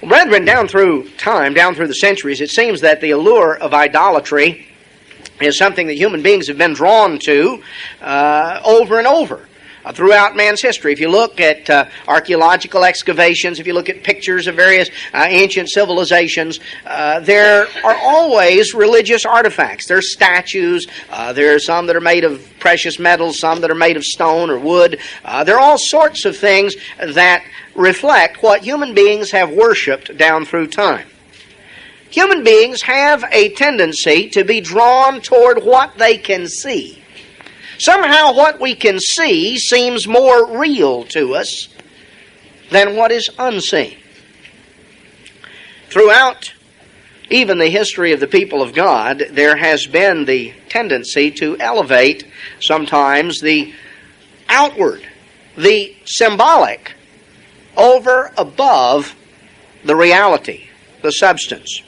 Brethren, down through time, down through the centuries, it seems that the allure of idolatry is something that human beings have been drawn to over and over throughout man's history. If you look at archaeological excavations, if you look at pictures of various ancient civilizations, there are always religious artifacts. There's statues, there are some that are made of precious metals, some that are made of stone or wood. There are all sorts of things that reflect what human beings have worshipped down through time. Human beings have a tendency to be drawn toward what they can see. Somehow what we can see seems more real to us than what is unseen. Throughout even the history of the people of God, there has been the tendency to elevate sometimes the outward, the symbolic, over above the reality, the substance.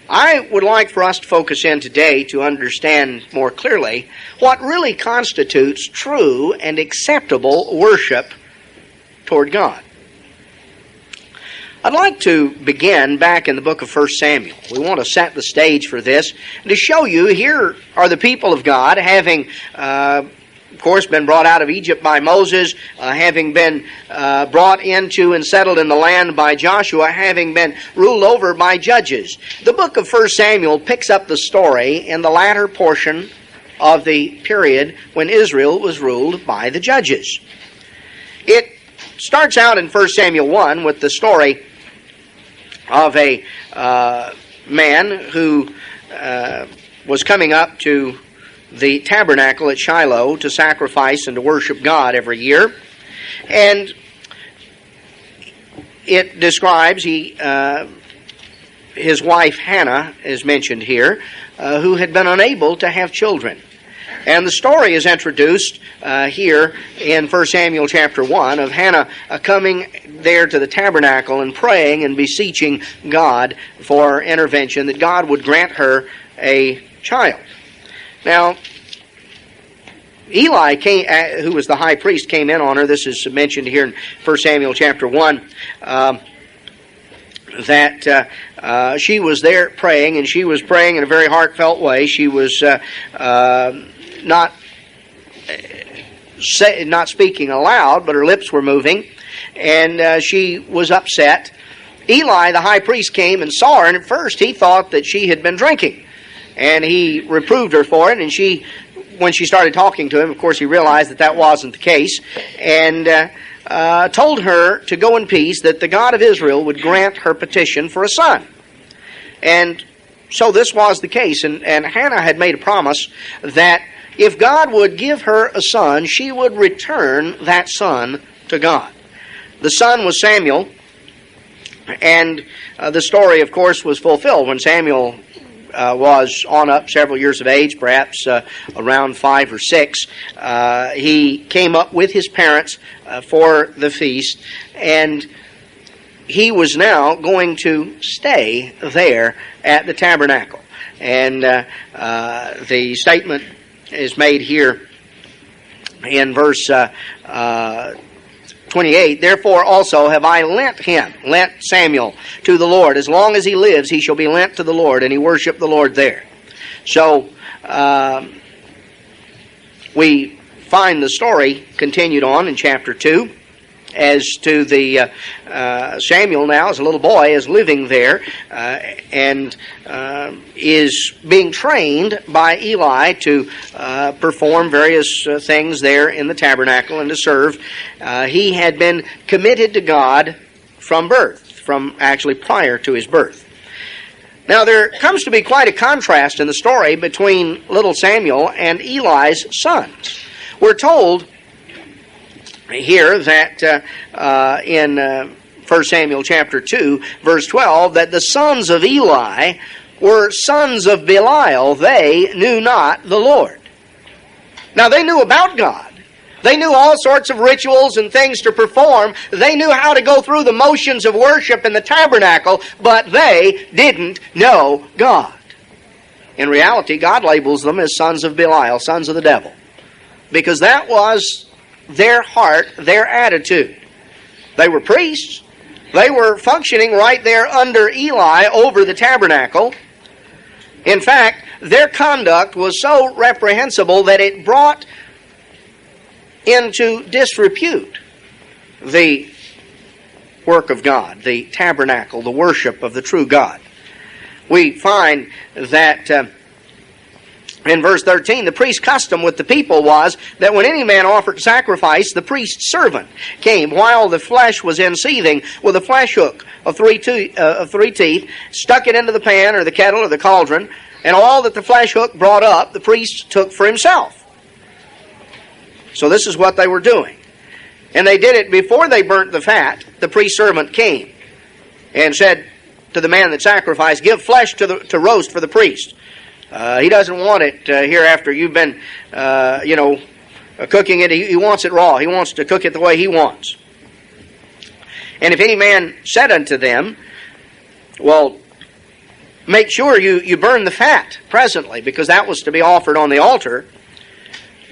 I would like for us to focus in today to understand more clearly what really constitutes true and acceptable worship toward God. I'd like to begin back in the book of 1 Samuel. We want to set the stage for this and to show you here are the people of God having of course, been brought out of Egypt by Moses, having been brought into and settled in the land by Joshua, having been ruled over by judges. The book of 1 Samuel picks up the story in the latter portion of the period when Israel was ruled by the judges. It starts out in 1 Samuel 1 with the story of a man who was coming up to the tabernacle at Shiloh to sacrifice and to worship God every year. And it describes his wife Hannah is mentioned here, who had been unable to have children. And the story is introduced here in 1 Samuel chapter 1 of Hannah coming there to the tabernacle and praying and beseeching God for intervention, that God would grant her a child. Now, Eli, who was the high priest, came in on her. This is mentioned here in 1 Samuel chapter 1, that she was there praying, and she was praying in a very heartfelt way. She was not speaking aloud, but her lips were moving, and she was upset. Eli, the high priest, came and saw her, and at first he thought that she had been drinking. And he reproved her for it, and when she started talking to him, of course, he realized that wasn't the case, and told her to go in peace, that the God of Israel would grant her petition for a son. And so this was the case, and Hannah had made a promise that if God would give her a son, she would return that son to God. The son was Samuel, and the story, of course, was fulfilled when Samuel was on up several years of age, perhaps around 5 or 6. He came up with his parents for the feast, and he was now going to stay there at the tabernacle. And the statement is made here in verse 28, therefore also have I lent Samuel to the Lord. As long as he lives, he shall be lent to the Lord, and he worshiped the Lord there. So, we find the story continued on in chapter 2, as to the Samuel now, as a little boy, is living there, and is being trained by Eli to perform various things there in the tabernacle and to serve. He had been committed to God from birth, from actually prior to his birth. Now there comes to be quite a contrast in the story between little Samuel and Eli's sons. We're told here that in 1 Samuel chapter 2, verse 12, that the sons of Eli were sons of Belial. They knew not the Lord. Now they knew about God. They knew all sorts of rituals and things to perform. They knew how to go through the motions of worship in the tabernacle, but they didn't know God. In reality, God labels them as sons of Belial, sons of the devil, because that was their heart, their attitude. They were priests. They were functioning right there under Eli over the tabernacle. In fact, their conduct was so reprehensible that it brought into disrepute the work of God, the tabernacle, the worship of the true God. We find that in verse 13, the priest's custom with the people was that when any man offered sacrifice, the priest's servant came while the flesh was in seething with a flesh hook of three teeth, stuck it into the pan or the kettle or the cauldron, and all that the flesh hook brought up, the priest took for himself. So this is what they were doing. And they did it before they burnt the fat. The priest's servant came and said to the man that sacrificed, "Give flesh to roast for the priest." He doesn't want it here after you've been, cooking it. He wants it raw. He wants to cook it the way he wants. And if any man said unto them, well, make sure you burn the fat presently, because that was to be offered on the altar,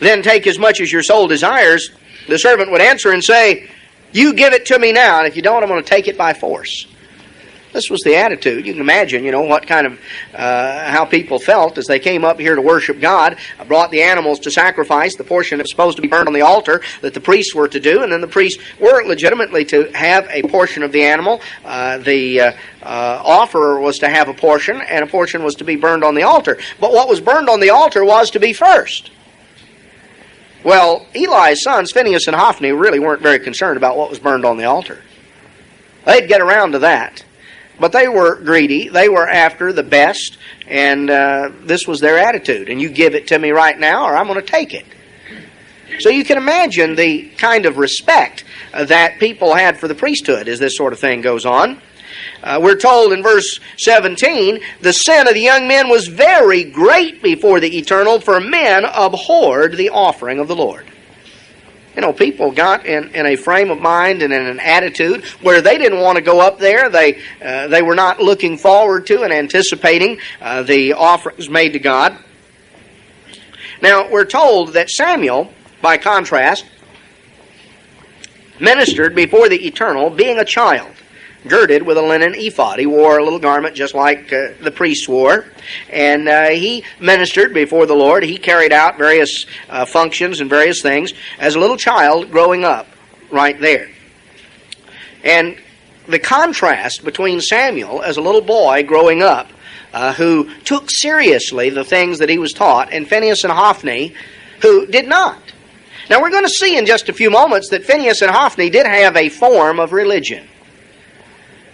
then take as much as your soul desires, the servant would answer and say, you give it to me now, and if you don't, I'm going to take it by force. This was the attitude. You can imagine, what kind of, how people felt as they came up here to worship God, brought the animals to sacrifice, the portion that was supposed to be burned on the altar that the priests were to do, and then the priests were legitimately to have a portion of the animal. The offerer was to have a portion, and a portion was to be burned on the altar. But what was burned on the altar was to be first. Well, Eli's sons, Phinehas and Hophni, really weren't very concerned about what was burned on the altar. They'd get around to that. But they were greedy. They were after the best, and this was their attitude. And you give it to me right now, or I'm going to take it. So you can imagine the kind of respect that people had for the priesthood as this sort of thing goes on. We're told in verse 17, the sin of the young men was very great before the Eternal, for men abhorred the offering of the Lord. People got in a frame of mind and in an attitude where they didn't want to go up there. They were not looking forward to and anticipating the offerings made to God. Now, we're told that Samuel, by contrast, ministered before the Eternal, being a child, girded with a linen ephod. He wore a little garment just like the priests wore. And he ministered before the Lord. He carried out various functions and various things as a little child growing up right there. And the contrast between Samuel as a little boy growing up, who took seriously the things that he was taught, and Phinehas and Hophni, who did not. Now we're going to see in just a few moments that Phinehas and Hophni did have a form of religion.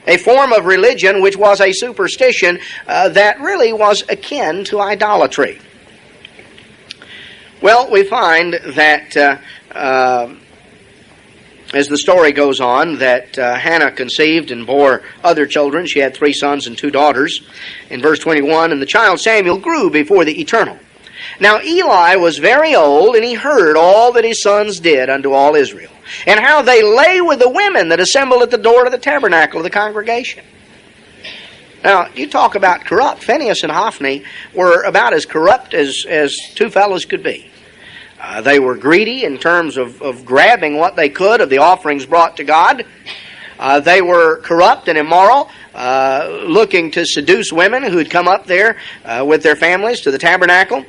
A form of religion which was a superstition that really was akin to idolatry. Well, we find that as the story goes on, that Hannah conceived and bore other children. She had 3 sons and 2 daughters. In verse 21, and the child Samuel grew before the Eternal. Now Eli was very old, and he heard all that his sons did unto all Israel, and how they lay with the women that assembled at the door of the tabernacle of the congregation. Now, you talk about corrupt. Phinehas and Hophni were about as corrupt as 2 fellows could be. They were greedy in terms of grabbing what they could of the offerings brought to God. They were corrupt and immoral, looking to seduce women who had come up there with their families to the tabernacle.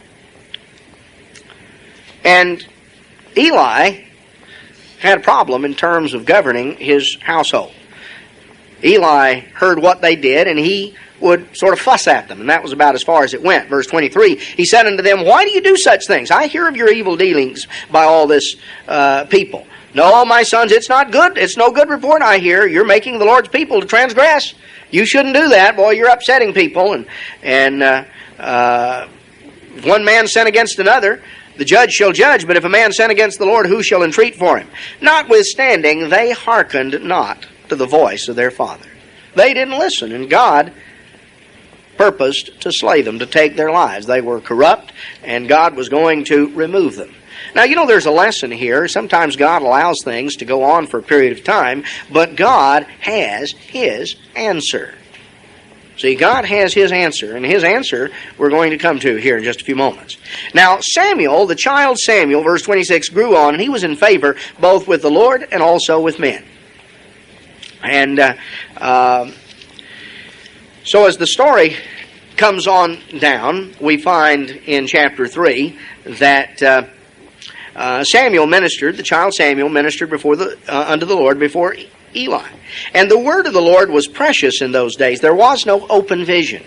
And Eli had a problem in terms of governing his household. Eli heard what they did, and he would sort of fuss at them, and that was about as far as it went. Verse 23, he said unto them, why do you do such things? I hear of your evil dealings by all this people. No, my sons, it's not good. It's no good report I hear. You're making the Lord's people to transgress. You shouldn't do that. Boy, you're upsetting people. And one man sin against another, the judge shall judge, but if a man sin against the Lord, who shall entreat for him? Notwithstanding, they hearkened not to the voice of their father. They didn't listen, and God purposed to slay them, to take their lives. They were corrupt, and God was going to remove them. Now, there's a lesson here. Sometimes God allows things to go on for a period of time, but God has His answer. See, God has His answer, and His answer we're going to come to here in just a few moments. Now, Samuel, the child Samuel, verse 26, grew on, and he was in favor both with the Lord and also with men. And so as the story comes on down, we find in chapter 3 that Samuel ministered, the child Samuel ministered before unto the Lord before Eli. And the word of the Lord was precious in those days. There was no open vision.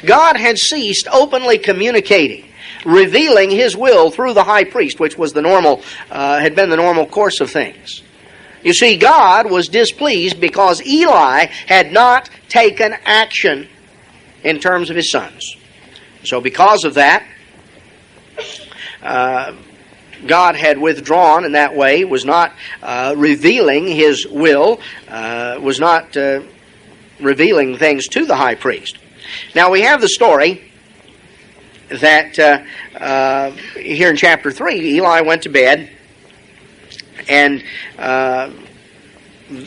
God had ceased openly communicating, revealing His will through the high priest, which was had been the normal course of things. You see, God was displeased because Eli had not taken action in terms of his sons. So because of that, God had withdrawn in that way, was not revealing His will, was not revealing things to the high priest. Now we have the story that here in chapter 3, Eli went to bed, and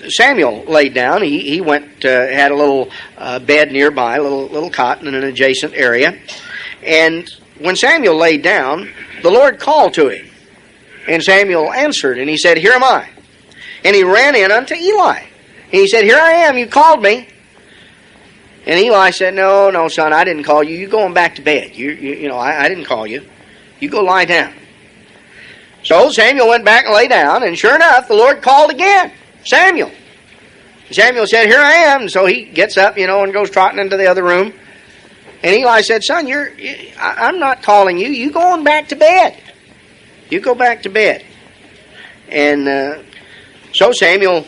Samuel laid down. He went, had a little bed nearby, a little cot in an adjacent area. And when Samuel laid down, the Lord called to him. And Samuel answered, and he said, "Here am I." And he ran in unto Eli. And he said, "Here I am, you called me." And Eli said, No, son, I didn't call you. You going back to bed. I didn't call you. You go lie down. So Samuel went back and lay down, and sure enough, the Lord called again, "Samuel." Samuel said, "Here I am." And so he gets up, and goes trotting into the other room. And Eli said, "Son, I'm not calling you. You going back to bed. You go back to bed." And so Samuel,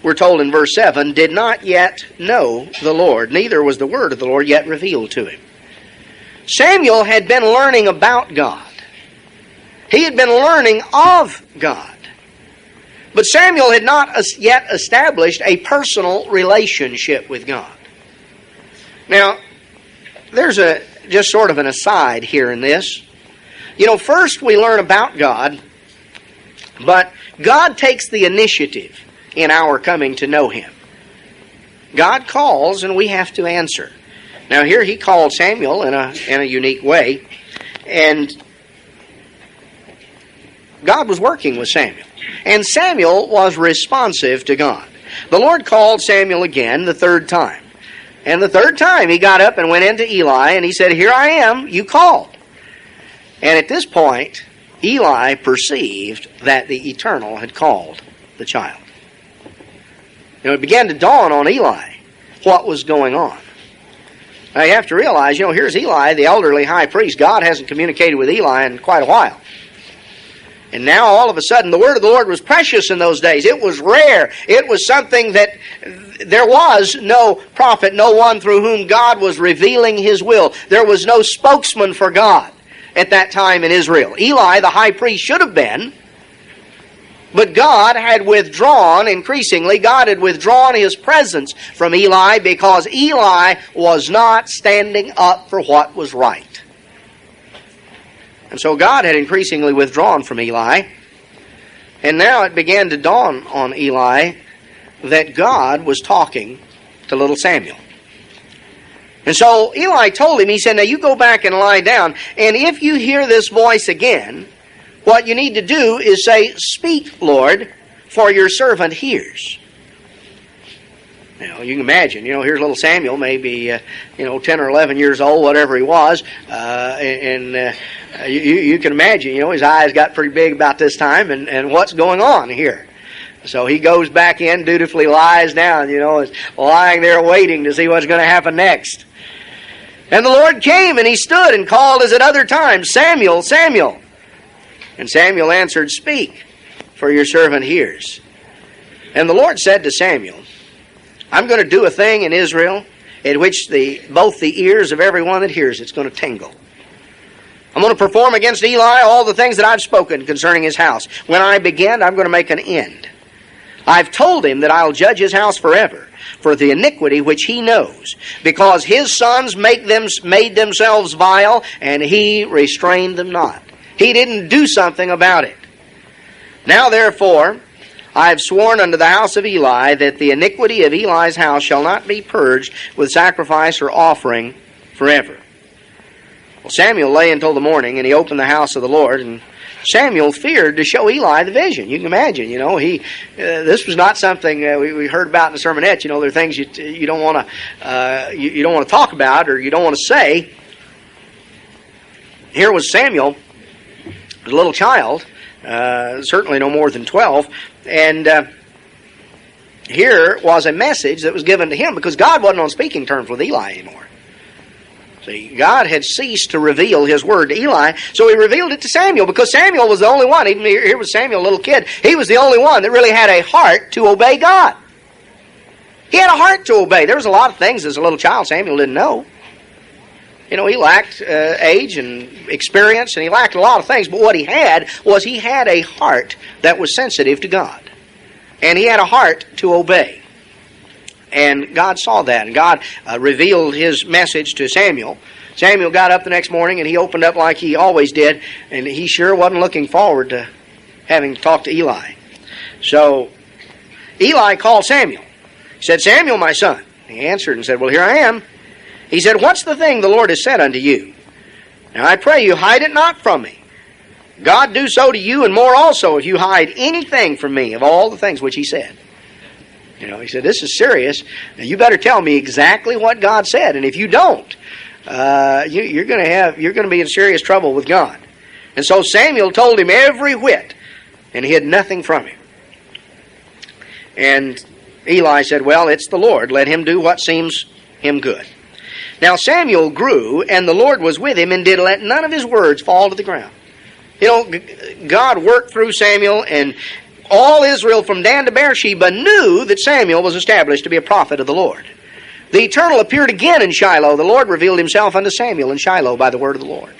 we're told in verse 7, did not yet know the Lord, neither was the word of the Lord yet revealed to him. Samuel had been learning about God. He had been learning of God. But Samuel had not yet established a personal relationship with God. Now, there's just sort of an aside here in this. First we learn about God, but God takes the initiative in our coming to know Him. God calls, and we have to answer. Now here He called Samuel in a unique way, and God was working with Samuel. And Samuel was responsive to God. The Lord called Samuel again the third time. And the third time he got up and went into Eli, and he said, "Here I am, you called." And at this point, Eli perceived that the Eternal had called the child. It began to dawn on Eli what was going on. Now you have to realize, here's Eli, the elderly high priest. God hasn't communicated with Eli in quite a while. And now all of a sudden the word of the Lord was precious in those days. It was rare. It was something that there was no prophet, no one through whom God was revealing His will. There was no spokesman for God at that time in Israel. Eli, the high priest, should have been, but God had withdrawn, increasingly, God had withdrawn His presence from Eli because Eli was not standing up for what was right. And so God had increasingly withdrawn from Eli, and now it began to dawn on Eli that God was talking to little Samuel. And so Eli told him, he said, "Now you go back and lie down, and if you hear this voice again, what you need to do is say, 'Speak, Lord, for your servant hears.'" Now, you can imagine, here's little Samuel, maybe, 10 or 11 years old, whatever he was, you can imagine, his eyes got pretty big about this time, and what's going on here. So he goes back in, dutifully lies down, is lying there waiting to see what's going to happen next. And the Lord came, and He stood and called as at other times, "Samuel, Samuel." And Samuel answered, "Speak, for your servant hears." And the Lord said to Samuel, "I'm going to do a thing in Israel in which both the ears of everyone that hears it's going to tingle. I'm going to perform against Eli all the things that I've spoken concerning his house. When I begin, I'm going to make an end. I've told him that I'll judge his house forever for the iniquity which he knows, because his sons made themselves vile, and he restrained them not." He didn't do something about it. "Now therefore, I have sworn unto the house of Eli that the iniquity of Eli's house shall not be purged with sacrifice or offering forever." Well, Samuel lay until the morning, and he opened the house of the Lord, and Samuel feared to show Eli the vision. You can imagine, this was not something we heard about in the sermonette. There are things you don't want to talk about or you don't want to say. Here was Samuel, a little child, certainly no more than 12, and here was a message that was given to him because God wasn't on speaking terms with Eli anymore. See, God had ceased to reveal His word to Eli, so He revealed it to Samuel because Samuel was the only one. Even here was Samuel, a little kid. He was the only one that really had a heart to obey God. He had a heart to obey. There was a lot of things as a little child Samuel didn't know. He lacked age and experience, and he lacked a lot of things, but what he had was a heart that was sensitive to God. And he had a heart to obey. And God saw that, and God revealed His message to Samuel. Samuel got up the next morning, and he opened up like he always did, and he sure wasn't looking forward to having to talk to Eli. So Eli called Samuel. He said, "Samuel, my son." He answered and said, "Well, here I am." He said, "What's the thing the Lord has said unto you? Now I pray you, hide it not from me. God do so to you, and more also, if you hide anything from me of all the things which He said." He said, "This is serious. Now you better tell me exactly what God said, and if you don't, you're going to be in serious trouble with God." And so Samuel told him every whit, and hid nothing from him. And Eli said, "Well, it's the Lord. Let him do what seems him good." Now Samuel grew, and the Lord was with him, and did let none of his words fall to the ground. God worked through Samuel, and all Israel from Dan to Beersheba knew that Samuel was established to be a prophet of the Lord. The Eternal appeared again in Shiloh. The Lord revealed Himself unto Samuel in Shiloh by the word of the Lord.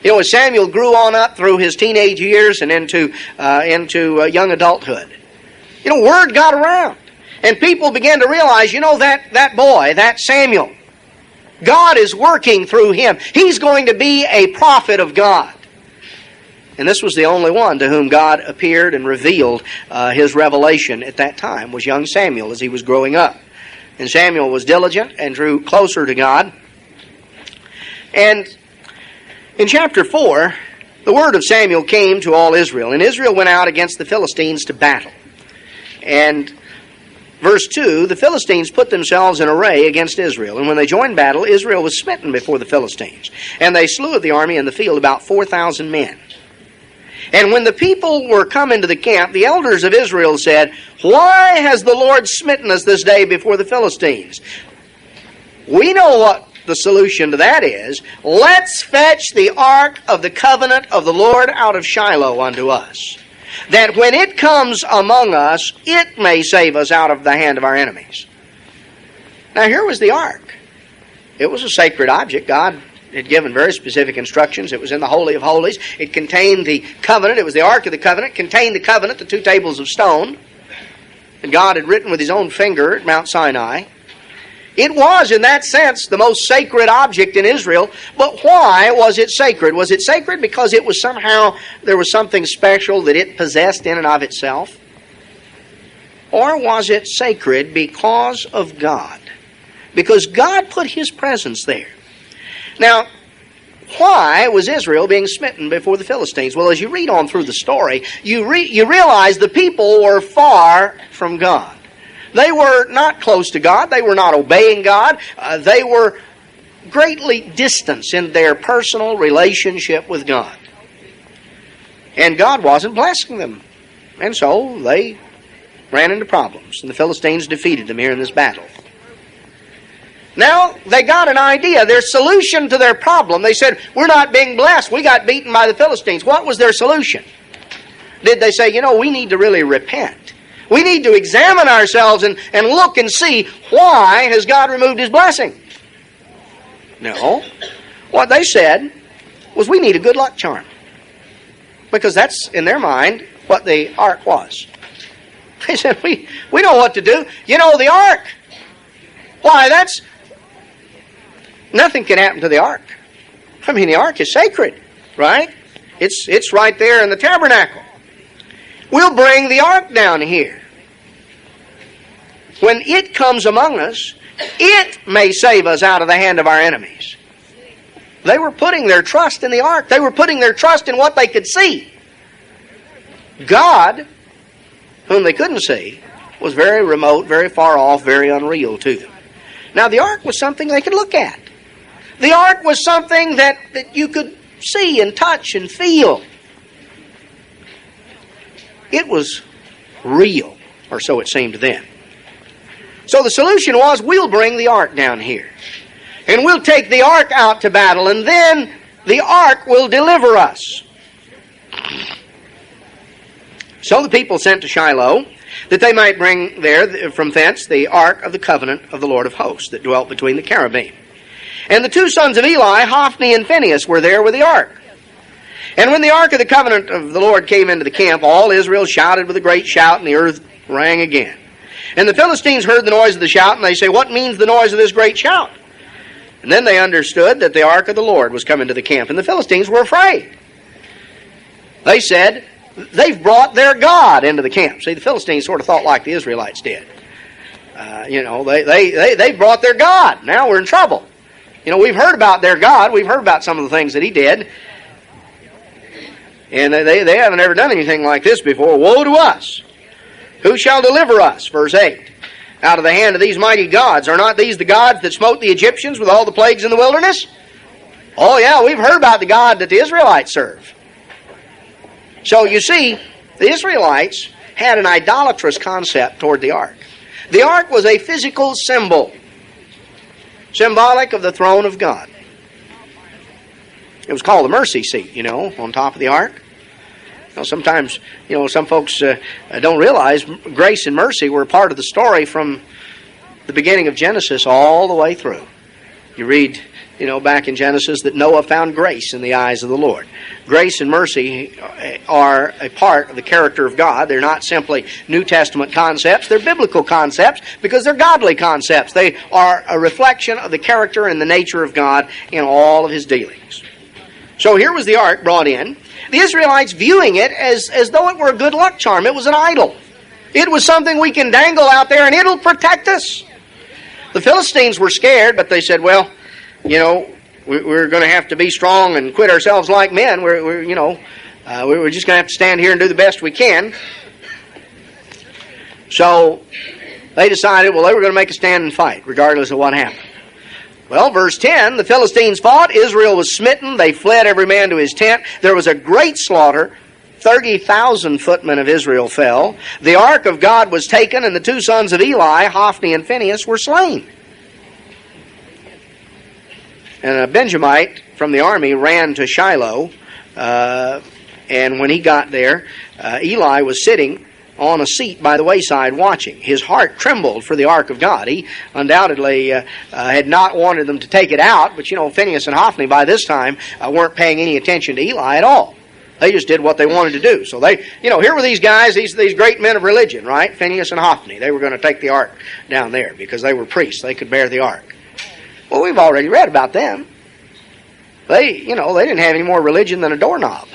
As Samuel grew on up through his teenage years and into young adulthood, word got around. And people began to realize, that boy, that Samuel, God is working through him. He's going to be a prophet of God. And this was the only one to whom God appeared and revealed His revelation at that time, was young Samuel as he was growing up. And Samuel was diligent and drew closer to God. And in chapter 4, the word of Samuel came to all Israel. And Israel went out against the Philistines to battle. And verse 2, the Philistines put themselves in array against Israel. And when they joined battle, Israel was smitten before the Philistines. And they slew of the army in the field about 4,000 men. And when the people were come into the camp, the elders of Israel said, "Why has the Lord smitten us this day before the Philistines?" We know what the solution to that is. Let's fetch the ark of the covenant of the Lord out of Shiloh unto us, that when it comes among us, it may save us out of the hand of our enemies. Now here was the ark. It was a sacred object. God had given very specific instructions. It was in the Holy of Holies. It contained the covenant. It was the Ark of the Covenant. It contained the covenant, the 2 tables of stone. And God had written with His own finger at Mount Sinai. It was, in that sense, the most sacred object in Israel. But why was it sacred? Was it sacred because it was somehow, there was something special that it possessed in and of itself? Or was it sacred because of God? Because God put His presence there. Now, why was Israel being smitten before the Philistines? Well, as you read on through the story, you realize the people were far from God. They were not close to God. They were not obeying God. They were greatly distanced in their personal relationship with God. And God wasn't blessing them. And so they ran into problems. And the Philistines defeated them here in this battle. Now, they got an idea, their solution to their problem. They said, "We're not being blessed. We got beaten by the Philistines." What was their solution? Did they say, we need to really repent? We need to examine ourselves and look and see, why has God removed His blessing? No. What they said was, we need a good luck charm. Because that's, in their mind, what the ark was. They said, we know what to do. The ark. Why, nothing can happen to the ark. The ark is sacred, right? It's right there in the tabernacle. We'll bring the ark down here. When it comes among us, it may save us out of the hand of our enemies. They were putting their trust in the ark. They were putting their trust in what they could see. God, whom they couldn't see, was very remote, very far off, very unreal to them. Now, the ark was something they could look at. The ark was something that you could see and touch and feel. It was real, or so it seemed to them. So the solution was, we'll bring the ark down here. And we'll take the ark out to battle, and then the ark will deliver us. So the people sent to Shiloh, that they might bring there from thence the ark of the covenant of the Lord of hosts, that dwelt between the cherubim. And the two sons of Eli, Hophni and Phinehas, were there with the ark. And when the ark of the covenant of the Lord came into the camp, all Israel shouted with a great shout, and the earth rang again. And the Philistines heard the noise of the shout, and they say, what means the noise of this great shout? And then they understood that the ark of the Lord was coming to the camp, and the Philistines were afraid. They said, they've brought their God into the camp. See, the Philistines sort of thought like the Israelites did. They brought their God. Now we're in trouble. We've heard about their God. We've heard about some of the things that he did. And they haven't ever done anything like this before. Woe to us! Who shall deliver us? Verse 8. Out of the hand of these mighty gods. Are not these the gods that smote the Egyptians with all the plagues in the wilderness? Oh yeah, we've heard about the God that the Israelites serve. So you see, the Israelites had an idolatrous concept toward the ark. The ark was a physical symbol, symbolic of the throne of God. It was called the mercy seat, on top of the ark. Sometimes, some folks don't realize grace and mercy were part of the story from the beginning of Genesis all the way through. You read, back in Genesis that Noah found grace in the eyes of the Lord. Grace and mercy are a part of the character of God. They're not simply New Testament concepts. They're biblical concepts because they're godly concepts. They are a reflection of the character and the nature of God in all of his dealings. So here was the ark brought in. The Israelites viewing it as though it were a good luck charm. It was an idol. It was something we can dangle out there and it'll protect us. The Philistines were scared, but they said, well, we're going to have to be strong and quit ourselves like men. We're just going to have to stand here and do the best we can. So they decided, they were going to make a stand and fight, regardless of what happened. Well, verse 10, the Philistines fought. Israel was smitten. They fled every man to his tent. There was a great slaughter. 30,000 footmen of Israel fell. The ark of God was taken, and the two sons of Eli, Hophni and Phinehas, were slain. And a Benjamite from the army ran to Shiloh, and when he got there, Eli was sitting on a seat by the wayside watching. His heart trembled for the ark of God. He undoubtedly had not wanted them to take it out, but Phinehas and Hophni by this time weren't paying any attention to Eli at all. They just did what they wanted to do. So they, here were these guys, these great men of religion, right? Phinehas and Hophni. They were going to take the ark down there because they were priests. They could bear the ark. Well, we've already read about them. They didn't have any more religion than a doorknob,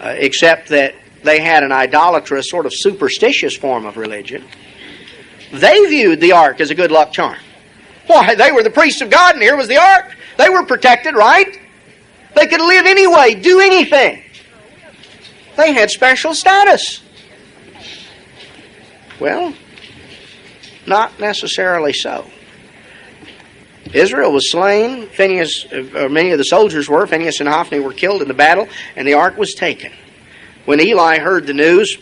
except that they had an idolatrous, sort of superstitious form of religion. They viewed the ark as a good luck charm. Why, they were the priests of God, and here was the ark. They were protected, right? They could live anyway, do anything. They had special status. Well, not necessarily so. Israel was slain. Many of the soldiers were. Phinehas and Hophni were killed in the battle, and the ark was taken. When Eli heard the news,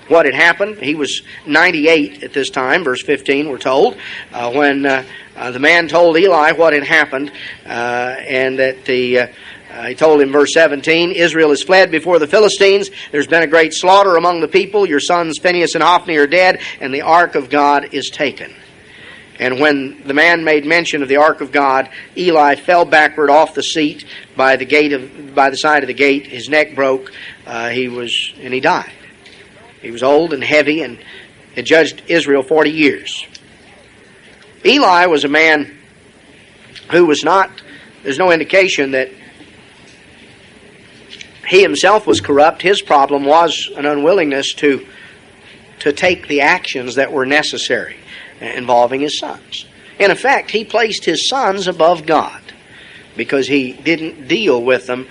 what had happened, he was 98 at this time, verse 15 we're told, when the man told Eli what had happened, and that he told him, verse 17, Israel has fled before the Philistines. There's been a great slaughter among the people. Your sons Phinehas and Hophni are dead, and the ark of God is taken. And when the man made mention of the ark of God, Eli fell backward off the seat by the side of the gate. His neck broke. And he died. He was old and heavy and had judged Israel 40 years. Eli was a man who was not. There's no indication that he himself was corrupt. His problem was an unwillingness to take the actions that were necessary involving his sons. In effect, he placed his sons above God because he didn't deal with them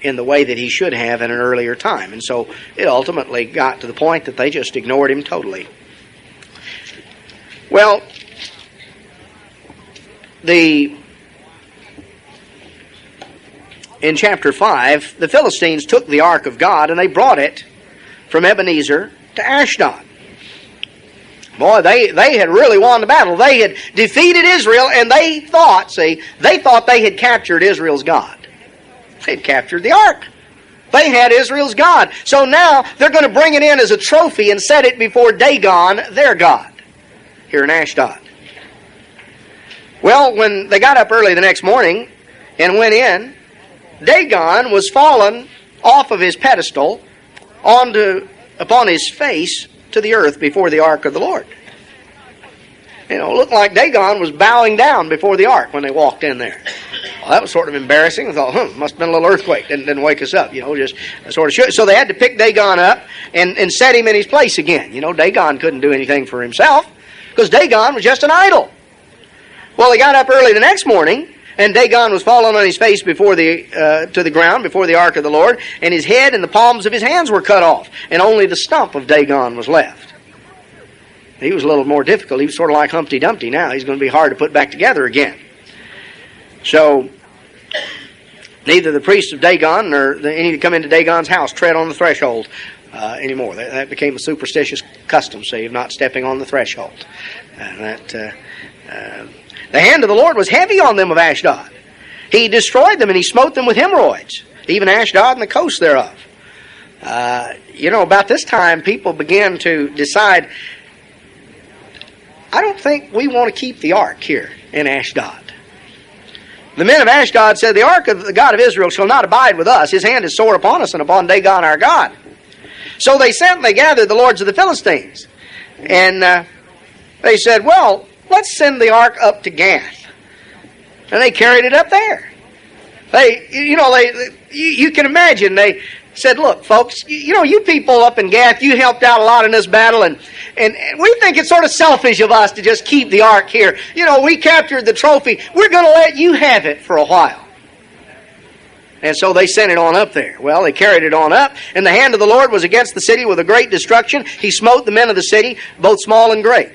in the way that he should have in an earlier time. And so it ultimately got to the point that they just ignored him totally. Well, in chapter 5, the Philistines took the ark of God and they brought it from Ebenezer to Ashdod. Boy, they had really won the battle. They had defeated Israel, and they thought they had captured Israel's God. They had captured the ark. They had Israel's God. So now they're going to bring it in as a trophy and set it before Dagon, their God, here in Ashdod. Well, when they got up early the next morning and went in, Dagon was fallen off of his pedestal upon his face to the earth before the ark of the Lord. It looked like Dagon was bowing down before the ark when they walked in there. Well, that was sort of embarrassing. I thought, must have been a little earthquake. Didn't wake us up, just sort of shook. So they had to pick Dagon up and set him in his place again. Dagon couldn't do anything for himself because Dagon was just an idol. Well, they got up early the next morning, and Dagon was fallen on his face to the ground before the ark of the Lord, and his head and the palms of his hands were cut off, and only the stump of Dagon was left. He was a little more difficult. He was sort of like Humpty Dumpty now. He's going to be hard to put back together again. So, neither the priests of Dagon nor any that come into Dagon's house tread on the threshold anymore. That became a superstitious custom, see, of not stepping on the threshold. The hand of the Lord was heavy on them of Ashdod. He destroyed them and he smote them with hemorrhoids, even Ashdod and the coast thereof. About this time, people began to decide, I don't think we want to keep the ark here in Ashdod. The men of Ashdod said, the ark of the God of Israel shall not abide with us. His hand is sore upon us and upon Dagon our God. So they sent and they gathered the lords of the Philistines. And they said, well, let's send the ark up to Gath. And they carried it up there. You can imagine, they said, look, folks, you people up in Gath, you helped out a lot in this battle, and we think it's sort of selfish of us to just keep the ark here. We captured the trophy. We're going to let you have it for a while. And so they sent it on up there. Well, they carried it on up, and the hand of the Lord was against the city with a great destruction. He smote the men of the city, both small and great.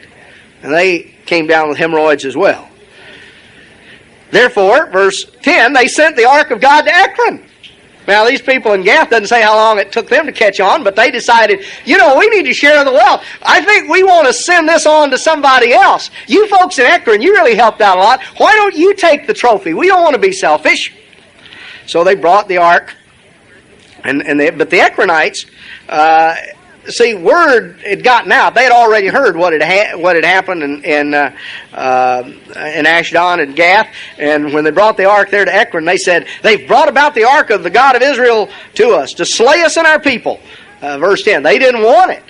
And they came down with hemorrhoids as well. Therefore, verse 10, they sent the ark of God to Ekron. Now, these people in Gath doesn't say how long it took them to catch on, but they decided, we need to share the wealth. I think we want to send this on to somebody else. You folks in Ekron, you really helped out a lot. Why don't you take the trophy? We don't want to be selfish. So they brought the ark, but the Ekronites, word had gotten out. They had already heard what had happened in Ashdod and Gath. And when they brought the ark there to Ekron, they said, they've brought about the ark of the God of Israel to us to slay us and our people. Verse 10, they didn't want it.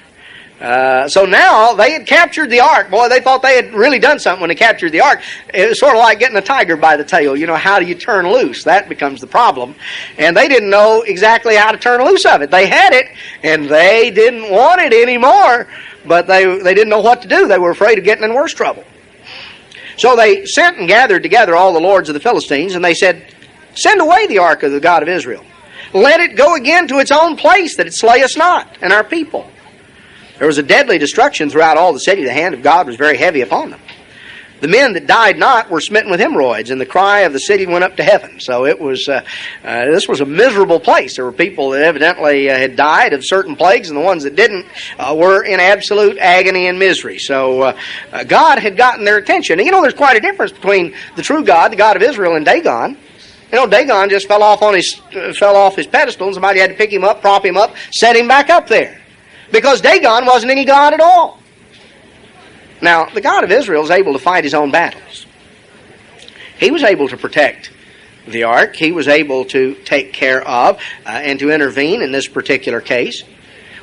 So now they had captured the ark. Boy, they thought they had really done something when they captured the ark. It was sort of like getting a tiger by the tail. How do you turn loose? That becomes the problem. And they didn't know exactly how to turn loose of it. They had it, and they didn't want it anymore, but they didn't know what to do. They were afraid of getting in worse trouble. So they sent and gathered together all the lords of the Philistines, and they said, send away the ark of the God of Israel. Let it go again to its own place, that it slay us not and our people. There was a deadly destruction throughout all the city. The hand of God was very heavy upon them. The men that died not were smitten with hemorrhoids, and the cry of the city went up to heaven. So it was. This was a miserable place. There were people that evidently had died of certain plagues, and the ones that didn't were in absolute agony and misery. So God had gotten their attention. And there's quite a difference between the true God, the God of Israel, and Dagon. Dagon just fell off his pedestal, and somebody had to pick him up, prop him up, set him back up there. Because Dagon wasn't any God at all. Now, the God of Israel is able to fight his own battles. He was able to protect the ark. He was able to take care of and to intervene in this particular case.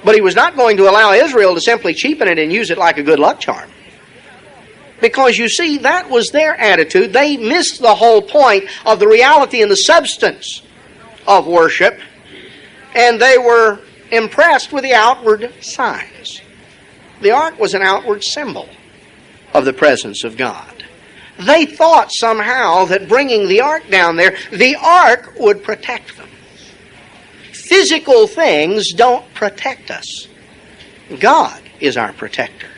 But he was not going to allow Israel to simply cheapen it and use it like a good luck charm. Because you see, that was their attitude. They missed the whole point of the reality and the substance of worship. And they were impressed with the outward signs. The ark was an outward symbol of the presence of God. They thought somehow that bringing the ark down there, the ark would protect them. physical things don't protect us. God is our protector.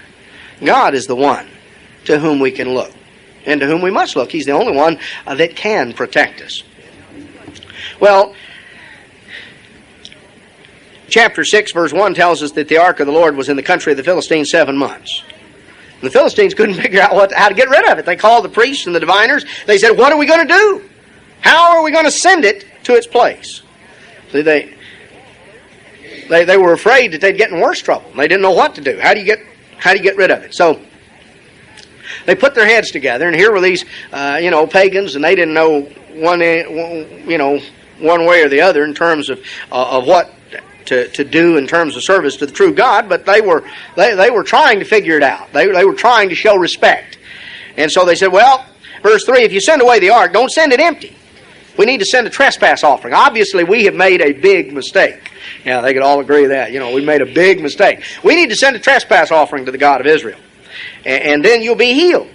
God is the one to whom we can look and to whom we must look. He's the only one that can protect us. Well, chapter 6, verse 1 tells us that the ark of the Lord was in the country of the Philistines 7 months. And the Philistines couldn't figure out how to get rid of it. They called the priests and the diviners. They said, what are we going to do? How are we going to send it to its place? See, they were afraid that they'd get in worse trouble. They didn't know what to do. How do you get rid of it? So they put their heads together, and here were these pagans, and they didn't know one way or the other in terms of what to do in terms of service to the true God, but they were trying to figure it out. They were trying to show respect. And so they said, well, verse 3, if you send away the ark, don't send it empty. We need to send a trespass offering. Obviously, we have made a big mistake. Yeah, they could all agree that. We made a big mistake. We need to send a trespass offering to the God of Israel. And then you'll be healed.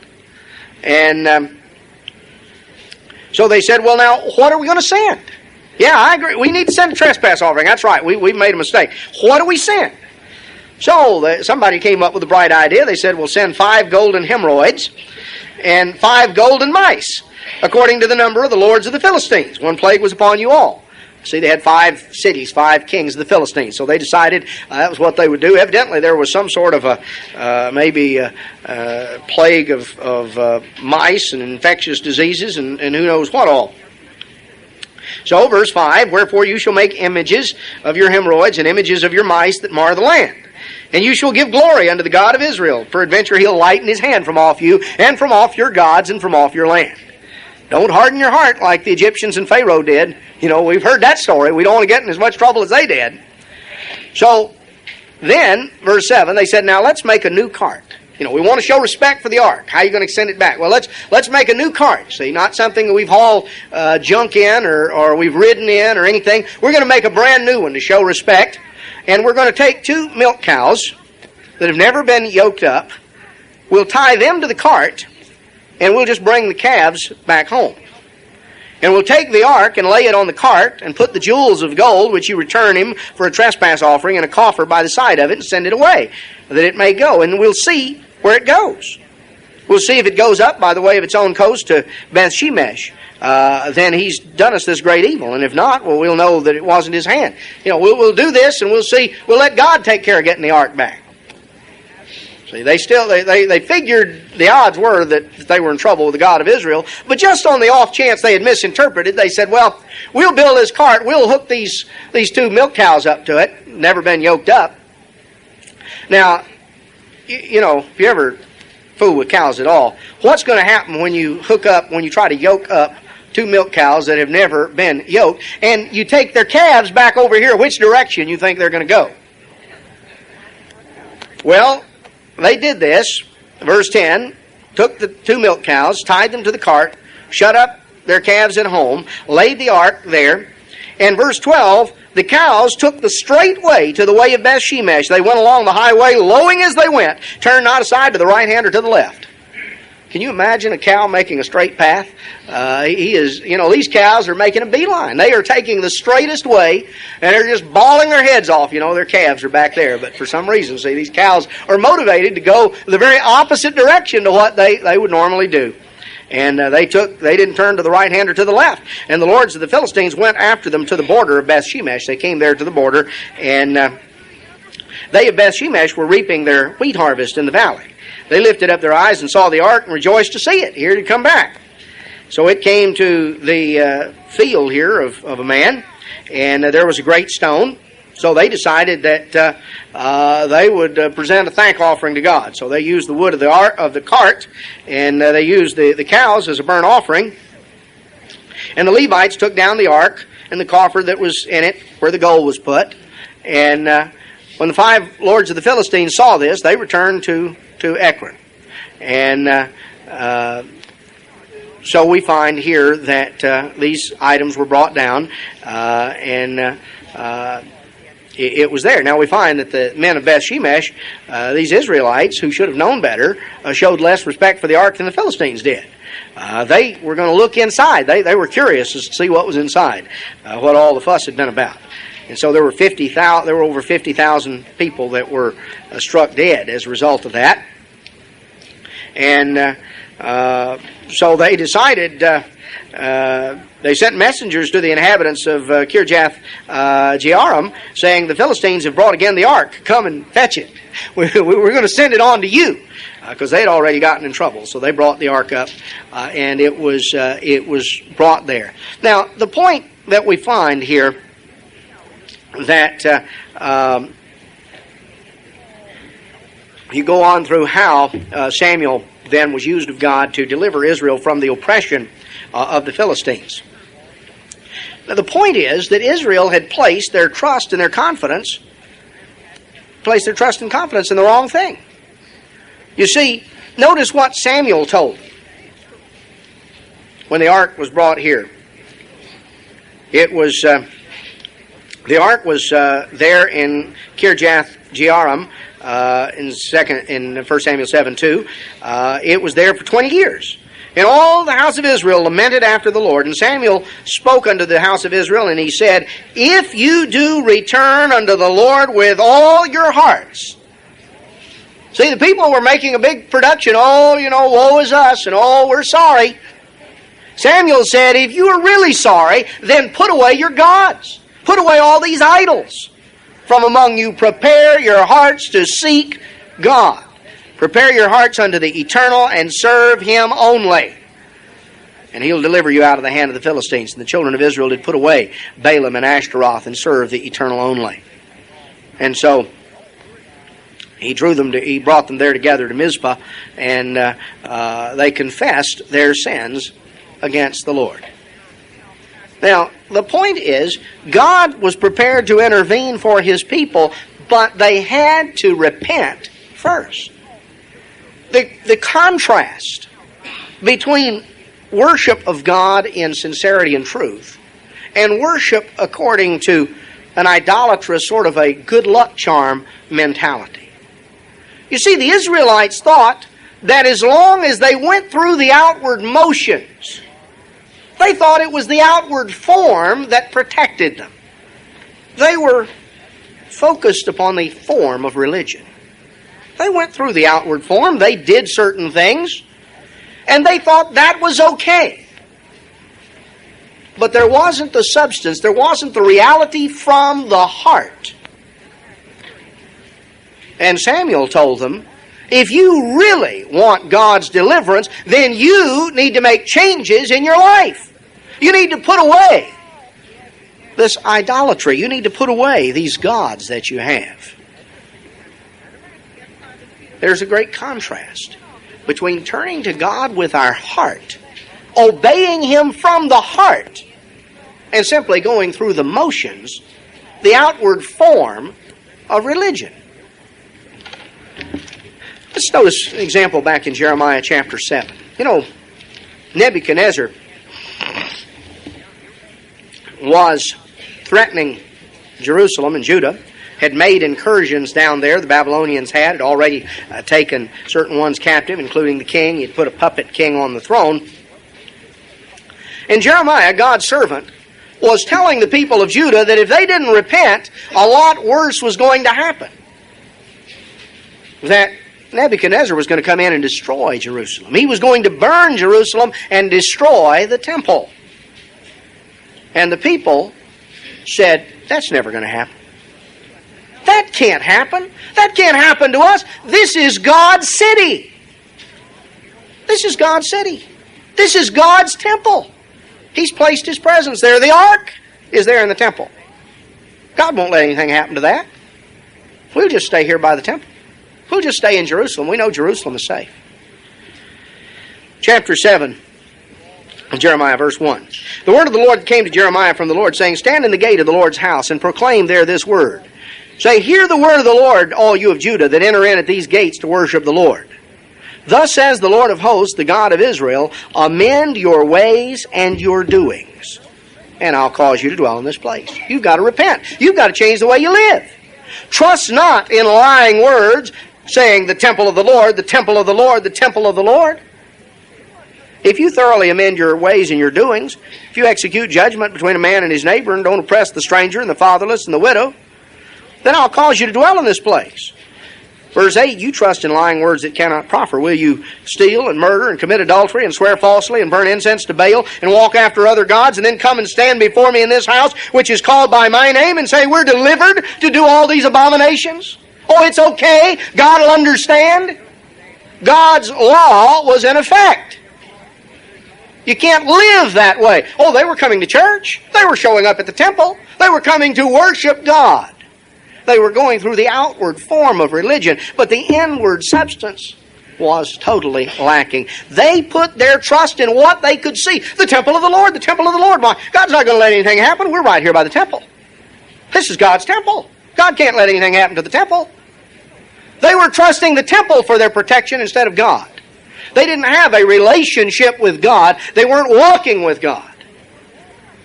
And so they said, well, now, what are we going to send? Yeah, I agree. We need to send a trespass offering. That's right. We made a mistake. What do we send? So somebody came up with a bright idea. They said, we'll send 5 golden hemorrhoids and 5 golden mice, according to the number of the lords of the Philistines. 1 plague was upon you all. See, they had 5 cities, 5 kings of the Philistines. So they decided that was what they would do. Evidently, there was some sort of plague of mice and infectious diseases and who knows what all. So, verse 5, wherefore you shall make images of your hemorrhoids and images of your mice that mar the land. And you shall give glory unto the God of Israel. Peradventure he'll lighten his hand from off you, and from off your gods, and from off your land. Don't harden your heart like the Egyptians and Pharaoh did. We've heard that story. We don't want to get in as much trouble as they did. So, then, verse 7, they said, now let's make a new cart. We want to show respect for the ark. How are you going to send it back? Well, let's make a new cart. See, not something that we've hauled junk in or we've ridden in or anything. We're going to make a brand new one to show respect. And we're going to take 2 milk cows that have never been yoked up. We'll tie them to the cart, and we'll just bring the calves back home. And we'll take the ark and lay it on the cart and put the jewels of gold, which you return him for a trespass offering, in a coffer by the side of it and send it away, that it may go. And we'll see where it goes. We'll see if it goes up by the way of its own coast to Beth Shemesh. Then he's done us this great evil. And if not, well, we'll know that it wasn't his hand. We'll do this and we'll see. We'll let God take care of getting the ark back. See, they figured the odds were that they were in trouble with the God of Israel. But just on the off chance they had misinterpreted, they said, well, we'll build this cart. We'll hook these 2 milk cows up to it. Never been yoked up. Now, if you ever fool with cows at all, what's going to happen when you try to yoke up 2 milk cows that have never been yoked, and you take their calves back over here? Which direction you think they're going to go? Well, they did this. Verse 10, took the 2 milk cows, tied them to the cart, shut up their calves at home, laid the ark there, and verse 12, the cows took the straight way to the way of Beth Shemesh. They went along the highway, lowing as they went, turned not aside to the right hand or to the left. Can you imagine a cow making a straight path? These cows are making a beeline. They are taking the straightest way, and they're just bawling their heads off. Their calves are back there. But for some reason, see, these cows are motivated to go the very opposite direction to what they would normally do. And they didn't turn to the right hand or to the left. And the lords of the Philistines went after them to the border of Beth Shemesh. They came there to the border, and they of Beth Shemesh were reaping their wheat harvest in the valley. They lifted up their eyes and saw the ark and rejoiced to see it. Here it had come back. So it came to the field here of a man, and there was a great stone. So they decided that they would present a thank offering to God. So they used the wood of the cart, and they used the cows as a burnt offering. And the Levites took down the ark and the coffer that was in it, where the gold was put. And when the 5 lords of the Philistines saw this, they returned to Ogwyn. And so we find here that these items were brought down, and it was there. Now we find that the men of Beth Shemesh, these Israelites who should have known better, showed less respect for the ark than the Philistines did. They were going to look inside. They were curious to see what was inside, what all the fuss had been about. And so there were over 50,000 people that were struck dead as a result of that. And so they decided, they sent messengers to the inhabitants of Kirjath Jearim, saying, the Philistines have brought again the ark. Come and fetch it. We're going to send it on to you. Because they'd already gotten in trouble. So they brought the ark up, and it was brought there. Now, the point that we find here that you go on through how Samuel then was used of God to deliver Israel from the oppression of the Philistines. Now, the point is that Israel had placed their trust and their confidence, in the wrong thing. You see, notice what Samuel told them when the ark was brought here. It was the ark was there in Kirjath Jearim in 1 Samuel 7:2. It was there for 20 years. And all the house of Israel lamented after the Lord. And Samuel spoke unto the house of Israel, and he said, if you do return unto the Lord with all your hearts. See, the people were making a big production. Oh, woe is us, and oh, we're sorry. Samuel said, if you are really sorry, then put away your gods. Put away all these idols from among you. Prepare your hearts to seek God. Prepare your hearts unto the eternal and serve Him only. And He'll deliver you out of the hand of the Philistines. And the children of Israel did put away Balaam and Ashtaroth and serve the eternal only. And so he brought them there together to Mizpah, and they confessed their sins against the Lord. Now, the point is, God was prepared to intervene for His people, but they had to repent first. The contrast between worship of God in sincerity and truth and worship according to an idolatrous sort of a good luck charm mentality. You see, the Israelites thought that as long as they went through the outward motions, they thought it was the outward form that protected them. They were focused upon the form of religion. They went through the outward form, they did certain things, and they thought that was okay. But there wasn't the substance, there wasn't the reality from the heart. And Samuel told them, if you really want God's deliverance, then you need to make changes in your life. You need to put away this idolatry. You need to put away these gods that you have. There's a great contrast between turning to God with our heart, obeying Him from the heart, and simply going through the motions, the outward form of religion. Let's notice an example back in Jeremiah chapter 7. Nebuchadnezzar was threatening Jerusalem and Judah, had made incursions down there. The Babylonians had already taken certain ones captive, including the king. He had put a puppet king on the throne. And Jeremiah, God's servant, was telling the people of Judah that if they didn't repent, a lot worse was going to happen. That Nebuchadnezzar was going to come in and destroy Jerusalem. He was going to burn Jerusalem and destroy the temple. And the people said, that's never going to happen. That can't happen. That can't happen to us. This is God's city. This is God's city. This is God's temple. He's placed His presence there. The ark is there in the temple. God won't let anything happen to that. We'll just stay here by the temple. We'll just stay in Jerusalem. We know Jerusalem is safe. Chapter 7 of Jeremiah, verse 1. The word of the Lord came to Jeremiah from the Lord, saying, stand in the gate of the Lord's house, and proclaim there this word. Say, hear the word of the Lord, all you of Judah, that enter in at these gates to worship the Lord. Thus says the Lord of hosts, the God of Israel, amend your ways and your doings, and I'll cause you to dwell in this place. You've got to repent. You've got to change the way you live. Trust not in lying words, saying, the temple of the Lord, the temple of the Lord, the temple of the Lord. If you thoroughly amend your ways and your doings, if you execute judgment between a man and his neighbor and don't oppress the stranger and the fatherless and the widow, then I'll cause you to dwell in this place. Verse 8, you trust in lying words that cannot profit. Will you steal and murder and commit adultery and swear falsely and burn incense to Baal and walk after other gods and then come and stand before me in this house which is called by my name and say we're delivered to do all these abominations? Oh, it's okay. God will understand. God's law was in effect. You can't live that way. Oh, they were coming to church. They were showing up at the temple. They were coming to worship God. They were going through the outward form of religion, but the inward substance was totally lacking. They put their trust in what they could see. The temple of the Lord, the temple of the Lord. Why? God's not going to let anything happen. We're right here by the temple. This is God's temple. God can't let anything happen to the temple. They were trusting the temple for their protection instead of God. They didn't have a relationship with God. They weren't walking with God.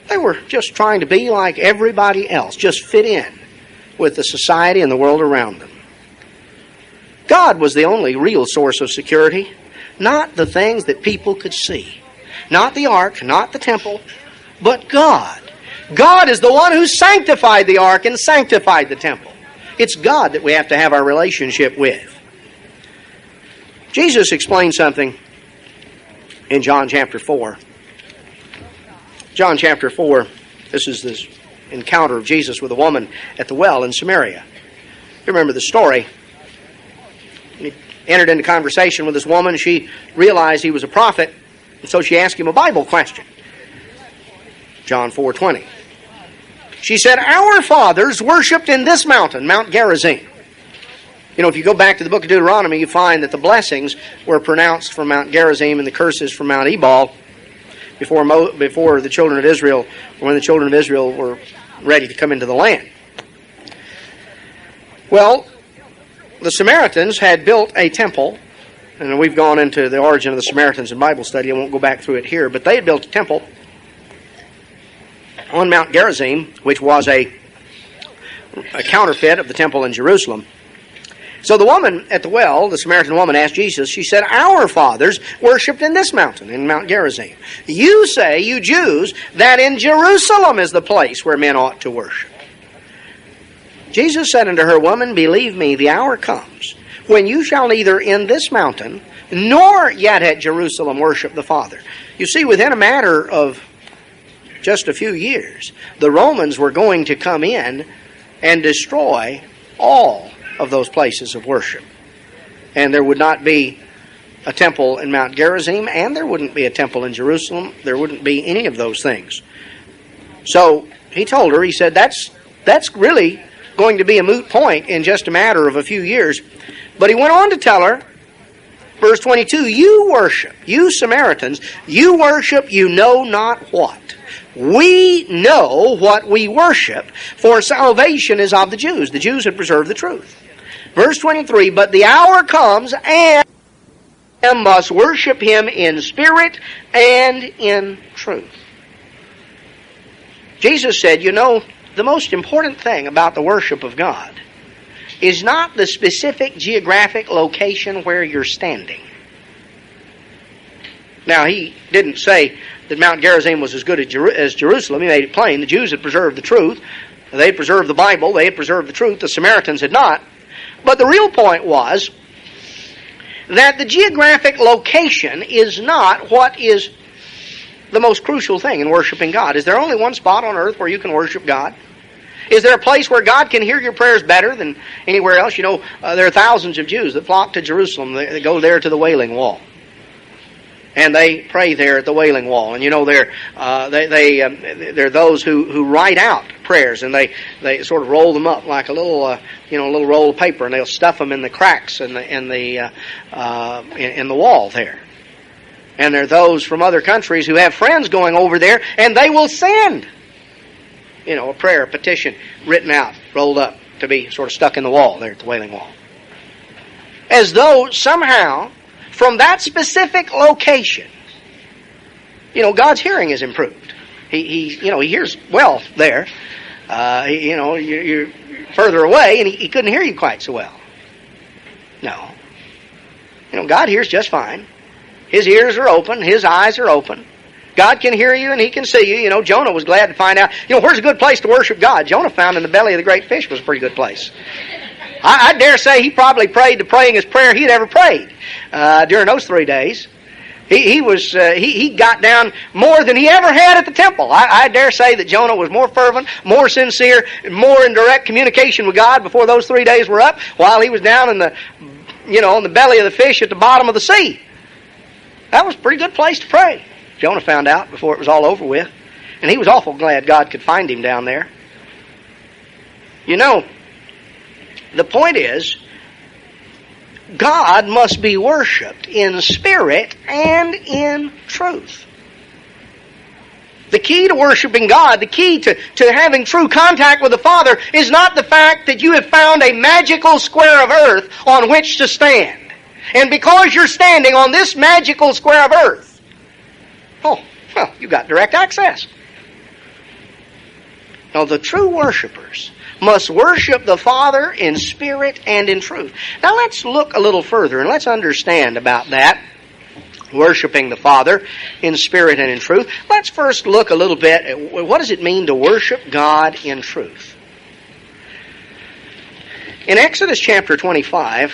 They were just trying to be like everybody else, just fit in with the society and the world around them. God was the only real source of security, not the things that people could see. Not the ark, not the temple, but God. God is the one who sanctified the ark and sanctified the temple. It's God that we have to have our relationship with. Jesus explained something in John chapter 4. John chapter 4, this is this encounter of Jesus with a woman at the well in Samaria. You remember the story. He entered into conversation with this woman. She realized he was a prophet, and so she asked him a Bible question. John 4:20. She said, our fathers worshipped in this mountain, Mount Gerizim. You know, if you go back to the book of Deuteronomy, you find that the blessings were pronounced from Mount Gerizim and the curses from Mount Ebal before the children of Israel, when the children of Israel were ready to come into the land. Well, the Samaritans had built a temple, and we've gone into the origin of the Samaritans in Bible study. I won't go back through it here, but they had built a temple on Mount Gerizim, which was a counterfeit of the temple in Jerusalem. So the woman at the well, the Samaritan woman, asked Jesus, she said, our fathers worshipped in this mountain, in Mount Gerizim. You say, you Jews, that in Jerusalem is the place where men ought to worship. Jesus said unto her, woman, believe me, the hour comes when you shall neither in this mountain nor yet at Jerusalem worship the Father. You see, within a matter of just a few years, the Romans were going to come in and destroy all of those places of worship. And there would not be a temple in Mount Gerizim, and there wouldn't be a temple in Jerusalem. There wouldn't be any of those things. So he told her, he said, that's really going to be a moot point in just a matter of a few years. But he went on to tell her, verse 22, you worship, you Samaritans, you worship you know not what. We know what we worship, for salvation is of the Jews. The Jews had preserved the truth. Verse 23, but the hour comes and must worship him in spirit and in truth. Jesus said, you know, the most important thing about the worship of God is not the specific geographic location where you're standing. Now, he didn't say that Mount Gerizim was as good as Jerusalem. He made it plain. The Jews had preserved the truth. They had preserved the Bible. They had preserved the truth. The Samaritans had not. But the real point was that the geographic location is not what is the most crucial thing in worshiping God. Is there only one spot on earth where you can worship God? Is there a place where God can hear your prayers better than anywhere else? You know, there are thousands of Jews that flock to Jerusalem. They go there to the Wailing Wall. And they pray there at the Wailing Wall. And you know, they're those who write out prayers, and they sort of roll them up like a little little roll of paper, and they'll stuff them in the cracks in the wall there. And there are those from other countries who have friends going over there, and they will send a prayer, a petition written out, rolled up to be sort of stuck in the wall there at the Wailing Wall, as though somehow, from that specific location, God's hearing is improved. He hears well there. You're further away, and he couldn't hear you quite so well. No. God hears just fine. His ears are open. His eyes are open. God can hear you and He can see you. You know, Jonah was glad to find out, where's a good place to worship God? Jonah found in the belly of the great fish was a pretty good place. I dare say he probably prayed the prayingest prayer he'd ever prayed during those 3 days. He got down more than he ever had at the temple. I dare say that Jonah was more fervent, more sincere, more in direct communication with God before those 3 days were up, while he was down in the, in the belly of the fish at the bottom of the sea. That was a pretty good place to pray. Jonah found out before it was all over with, and he was awful glad God could find him down there. The point is, God must be worshipped in spirit and in truth. The key to worshiping God, the key to having true contact with the Father, is not the fact that you have found a magical square of earth on which to stand. And because you're standing on this magical square of earth, you've got direct access. No, the true worshipers must worship the Father in spirit and in truth. Now let's look a little further and let's understand about that, worshiping the Father in spirit and in truth. Let's first look a little bit at what does it mean to worship God in truth. In Exodus chapter 25,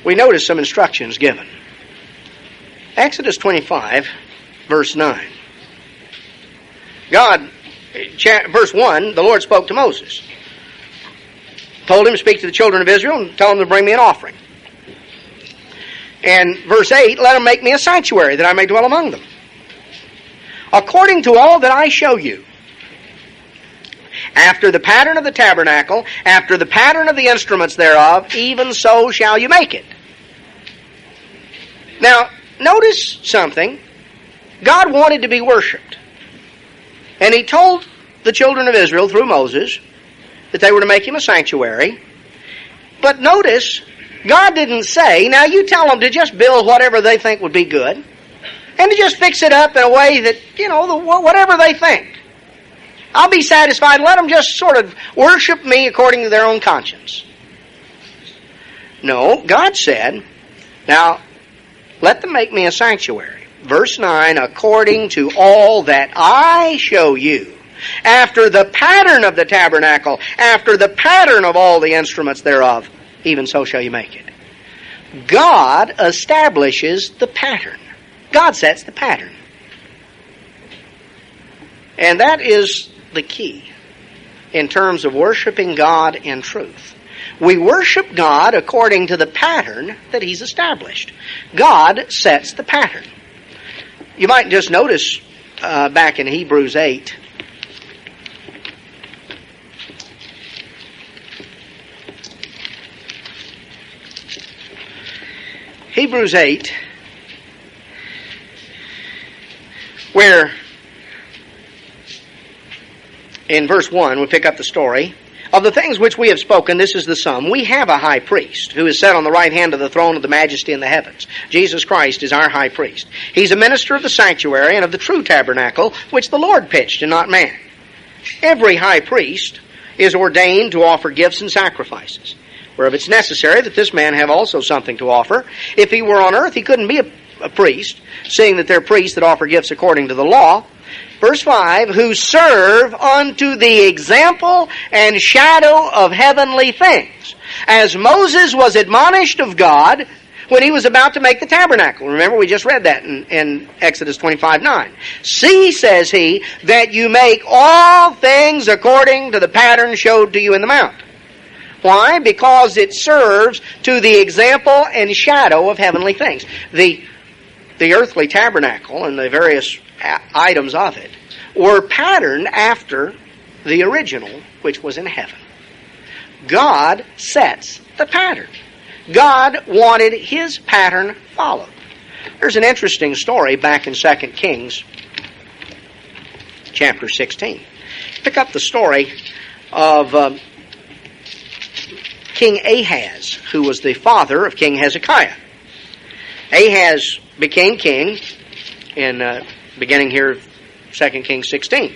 we notice some instructions given. Exodus 25, verse 9. Verse 1, the Lord spoke to Moses. Told him to speak to the children of Israel and tell them to bring me an offering. And verse 8, let them make me a sanctuary that I may dwell among them. According to all that I show you, after the pattern of the tabernacle, after the pattern of the instruments thereof, even so shall you make it. Now, notice something. God wanted to be worshipped. And He told the children of Israel through Moses that they were to make Him a sanctuary. But notice, God didn't say, now you tell them to just build whatever they think would be good, and to just fix it up in a way that, whatever they think. I'll be satisfied. Let them just sort of worship me according to their own conscience. No, God said, now, let them make me a sanctuary. Verse 9, according to all that I show you, after the pattern of the tabernacle, after the pattern of all the instruments thereof, even so shall you make it. God establishes the pattern. God sets the pattern. And that is the key in terms of worshiping God in truth. We worship God according to the pattern that He's established. God sets the pattern. You might just notice back in Hebrews 8, where in verse 1 we pick up the story. Of the things which we have spoken, this is the sum. We have a high priest who is set on the right hand of the throne of the majesty in the heavens. Jesus Christ is our high priest. He's a minister of the sanctuary and of the true tabernacle, which the Lord pitched and not man. Every high priest is ordained to offer gifts and sacrifices, whereof it's necessary that this man have also something to offer. If he were on earth, he couldn't be a priest, seeing that they're priests that offer gifts according to the law. Verse 5, who serve unto the example and shadow of heavenly things. As Moses was admonished of God when he was about to make the tabernacle. Remember, we just read that in Exodus 25:9. See, says he, that you make all things according to the pattern showed to you in the mount. Why? Because it serves to the example and shadow of heavenly things. The earthly tabernacle and the various items of it were patterned after the original, which was in heaven. God sets the pattern. God wanted His pattern followed. There's an interesting story back in 2 Kings chapter 16. Pick up the story of King Ahaz, who was the father of King Hezekiah. Ahaz became king in beginning here of 2 Kings 16.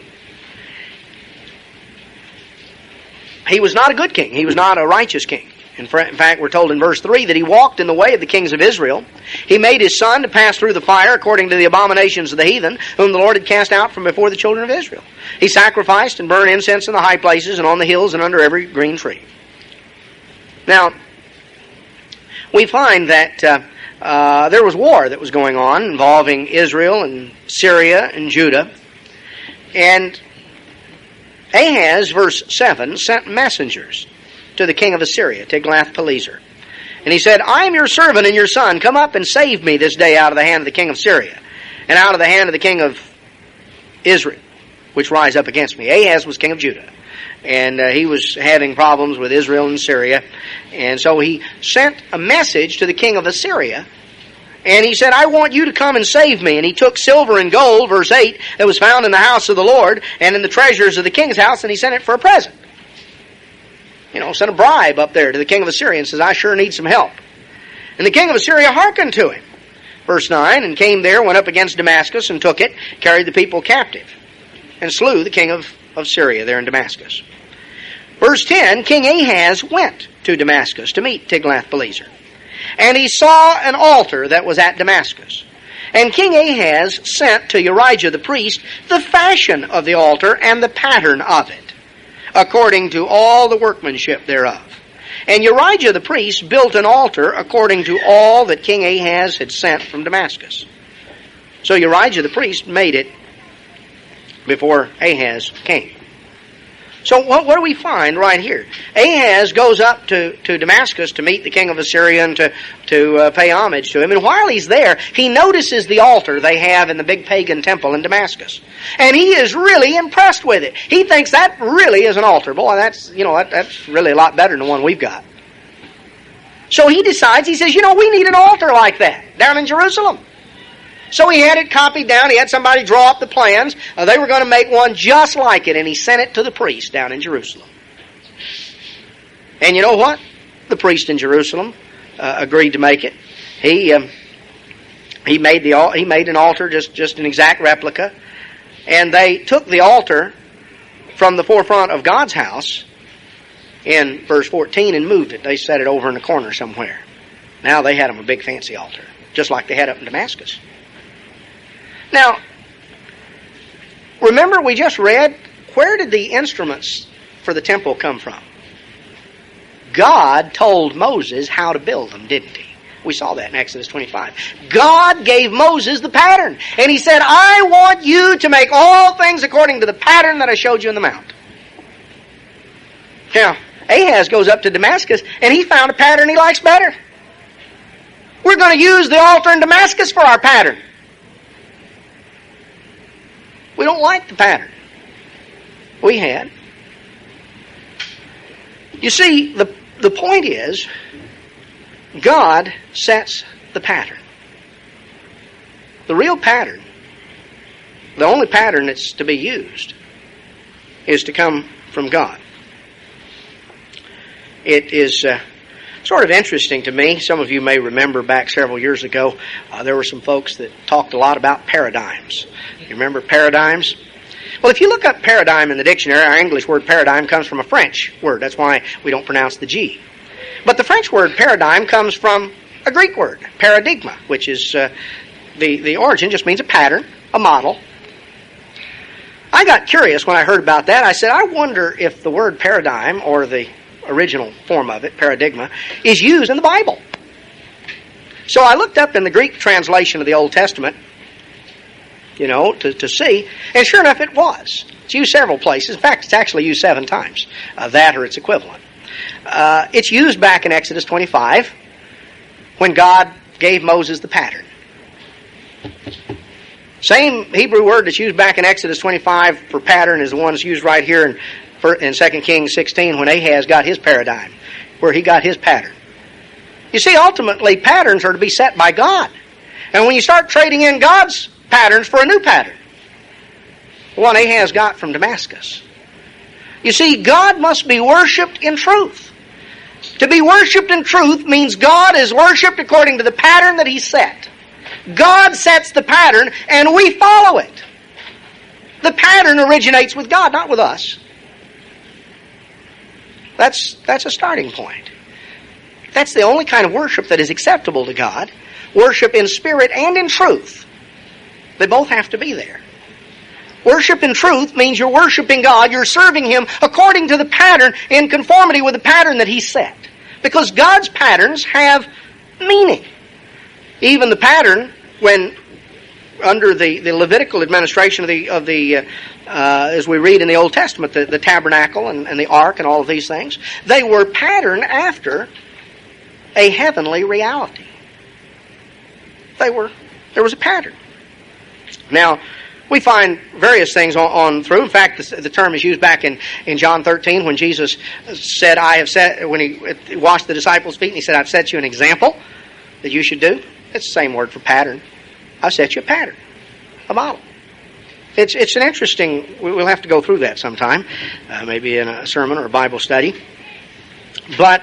He was not a good king. He was not a righteous king. In fact, we're told in verse 3 that he walked in the way of the kings of Israel. He made his son to pass through the fire according to the abominations of the heathen, whom the Lord had cast out from before the children of Israel. He sacrificed and burned incense in the high places and on the hills and under every green tree. Now, we find that there was war that was going on involving Israel and Syria and Judah. And Ahaz, verse 7, sent messengers to the king of Assyria, Tiglath-Pileser. And he said, I am your servant and your son. Come up and save me this day out of the hand of the king of Syria and out of the hand of the king of Israel, which rise up against me. Ahaz was king of Judah. And he was having problems with Israel and Syria. And so he sent a message to the king of Assyria. And he said, I want you to come and save me. And he took silver and gold, verse 8, that was found in the house of the Lord and in the treasures of the king's house, and he sent it for a present. Sent a bribe up there to the king of Assyria and says, I sure need some help. And the king of Assyria hearkened to him. Verse 9, and came there, went up against Damascus, and took it, carried the people captive, and slew the king of Syria there in Damascus. Verse 10, King Ahaz went to Damascus to meet Tiglath-Pileser. And he saw an altar that was at Damascus. And King Ahaz sent to Urijah the priest the fashion of the altar and the pattern of it, according to all the workmanship thereof. And Urijah the priest built an altar according to all that King Ahaz had sent from Damascus. So Urijah the priest made it before Ahaz came. So what do we find right here? Ahaz goes up to Damascus to meet the king of Assyria and to pay homage to him. And while he's there, he notices the altar they have in the big pagan temple in Damascus. And he is really impressed with it. He thinks that really is an altar. Boy, that's really a lot better than the one we've got. So he decides, he says, we need an altar like that down in Jerusalem. So he had it copied down. He had somebody draw up the plans. They were going to make one just like it, and he sent it to the priest down in Jerusalem. And you know what? The priest in Jerusalem agreed to make it. He made an altar, just an exact replica, and they took the altar from the forefront of God's house in verse 14 and moved it. They set it over in the corner somewhere. Now they had them a big fancy altar, just like they had up in Damascus. Now, remember we just read, where did the instruments for the temple come from? God told Moses how to build them, didn't he? We saw that in Exodus 25. God gave Moses the pattern. And he said, I want you to make all things according to the pattern that I showed you in the mount. Now, Ahaz goes up to Damascus and he found a pattern he likes better. We're going to use the altar in Damascus for our pattern. We don't like the pattern we had. You see, the point is, God sets the pattern. The real pattern, the only pattern that's to be used, is to come from God. It is sort of interesting to me. Some of you may remember back several years ago, there were some folks that talked a lot about paradigms. You remember paradigms? Well, if you look up paradigm in the dictionary, our English word paradigm comes from a French word. That's why we don't pronounce the G. But the French word paradigm comes from a Greek word, paradigma, which is the origin just means a pattern, a model. I got curious when I heard about that. I said, I wonder if the word paradigm, or the original form of it, paradigma, is used in the Bible. So I looked up in the Greek translation of the Old Testament, to see, and sure enough it was. It's used several places. In fact, it's actually used 7 times, that or its equivalent. It's used back in Exodus 25, when God gave Moses the pattern. Same Hebrew word that's used back in Exodus 25 for pattern is the one that's used right here in 2 Kings 16 when Ahaz got his paradigm, where he got his pattern. You see, ultimately, patterns are to be set by God. And when you start trading in God's patterns for a new pattern, the one Ahaz got from Damascus. You see, God must be worshipped in truth. To be worshipped in truth means God is worshipped according to the pattern that He set. God sets the pattern and we follow it. The pattern originates with God, not with us. That's a starting point. That's the only kind of worship that is acceptable to God. Worship in spirit and in truth. They both have to be there. Worship in truth means you're worshiping God, you're serving Him according to the pattern, in conformity with the pattern that He set. Because God's patterns have meaning. Even the pattern, when under the Levitical administration of the as we read in the Old Testament, the tabernacle and the ark and all of these things, they were patterned after a heavenly reality. There was a pattern. Now, we find various things on through. In fact, the term is used back in John 13 when Jesus said, when He washed the disciples' feet, and He said, I've set you an example that you should do. It's the same word for pattern. I've set you a pattern, a model. It's an interesting, we'll have to go through that sometime, maybe in a sermon or a Bible study. But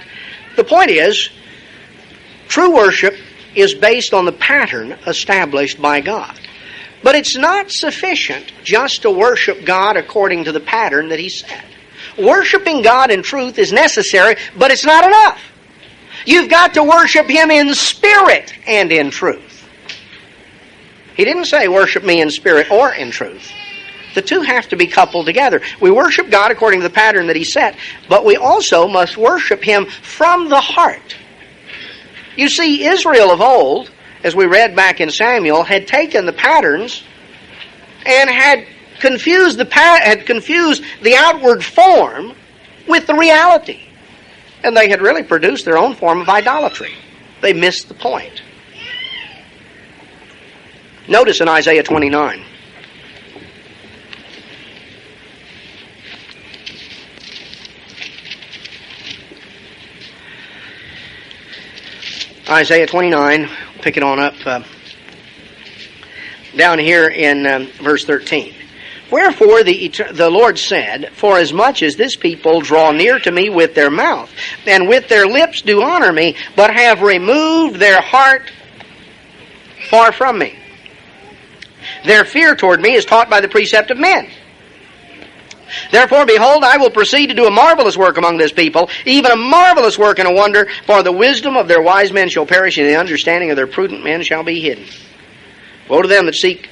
the point is, true worship is based on the pattern established by God. But it's not sufficient just to worship God according to the pattern that He set. Worshiping God in truth is necessary, but it's not enough. You've got to worship Him in spirit and in truth. He didn't say worship me in spirit or in truth. The two have to be coupled together. We worship God according to the pattern that He set, but we also must worship Him from the heart. You see, Israel of old, as we read back in Samuel, had taken the patterns and had confused the outward form with the reality. And they had really produced their own form of idolatry. They missed the point. Notice in Isaiah 29. Isaiah 29, pick it on up down here in verse 13. Wherefore the Lord said, forasmuch as this people draw near to me with their mouth, and with their lips do honor me, but have removed their heart far from me. Their fear toward me is taught by the precept of men. Therefore, behold, I will proceed to do a marvelous work among this people, even a marvelous work and a wonder, for the wisdom of their wise men shall perish, and the understanding of their prudent men shall be hidden. Woe to them that seek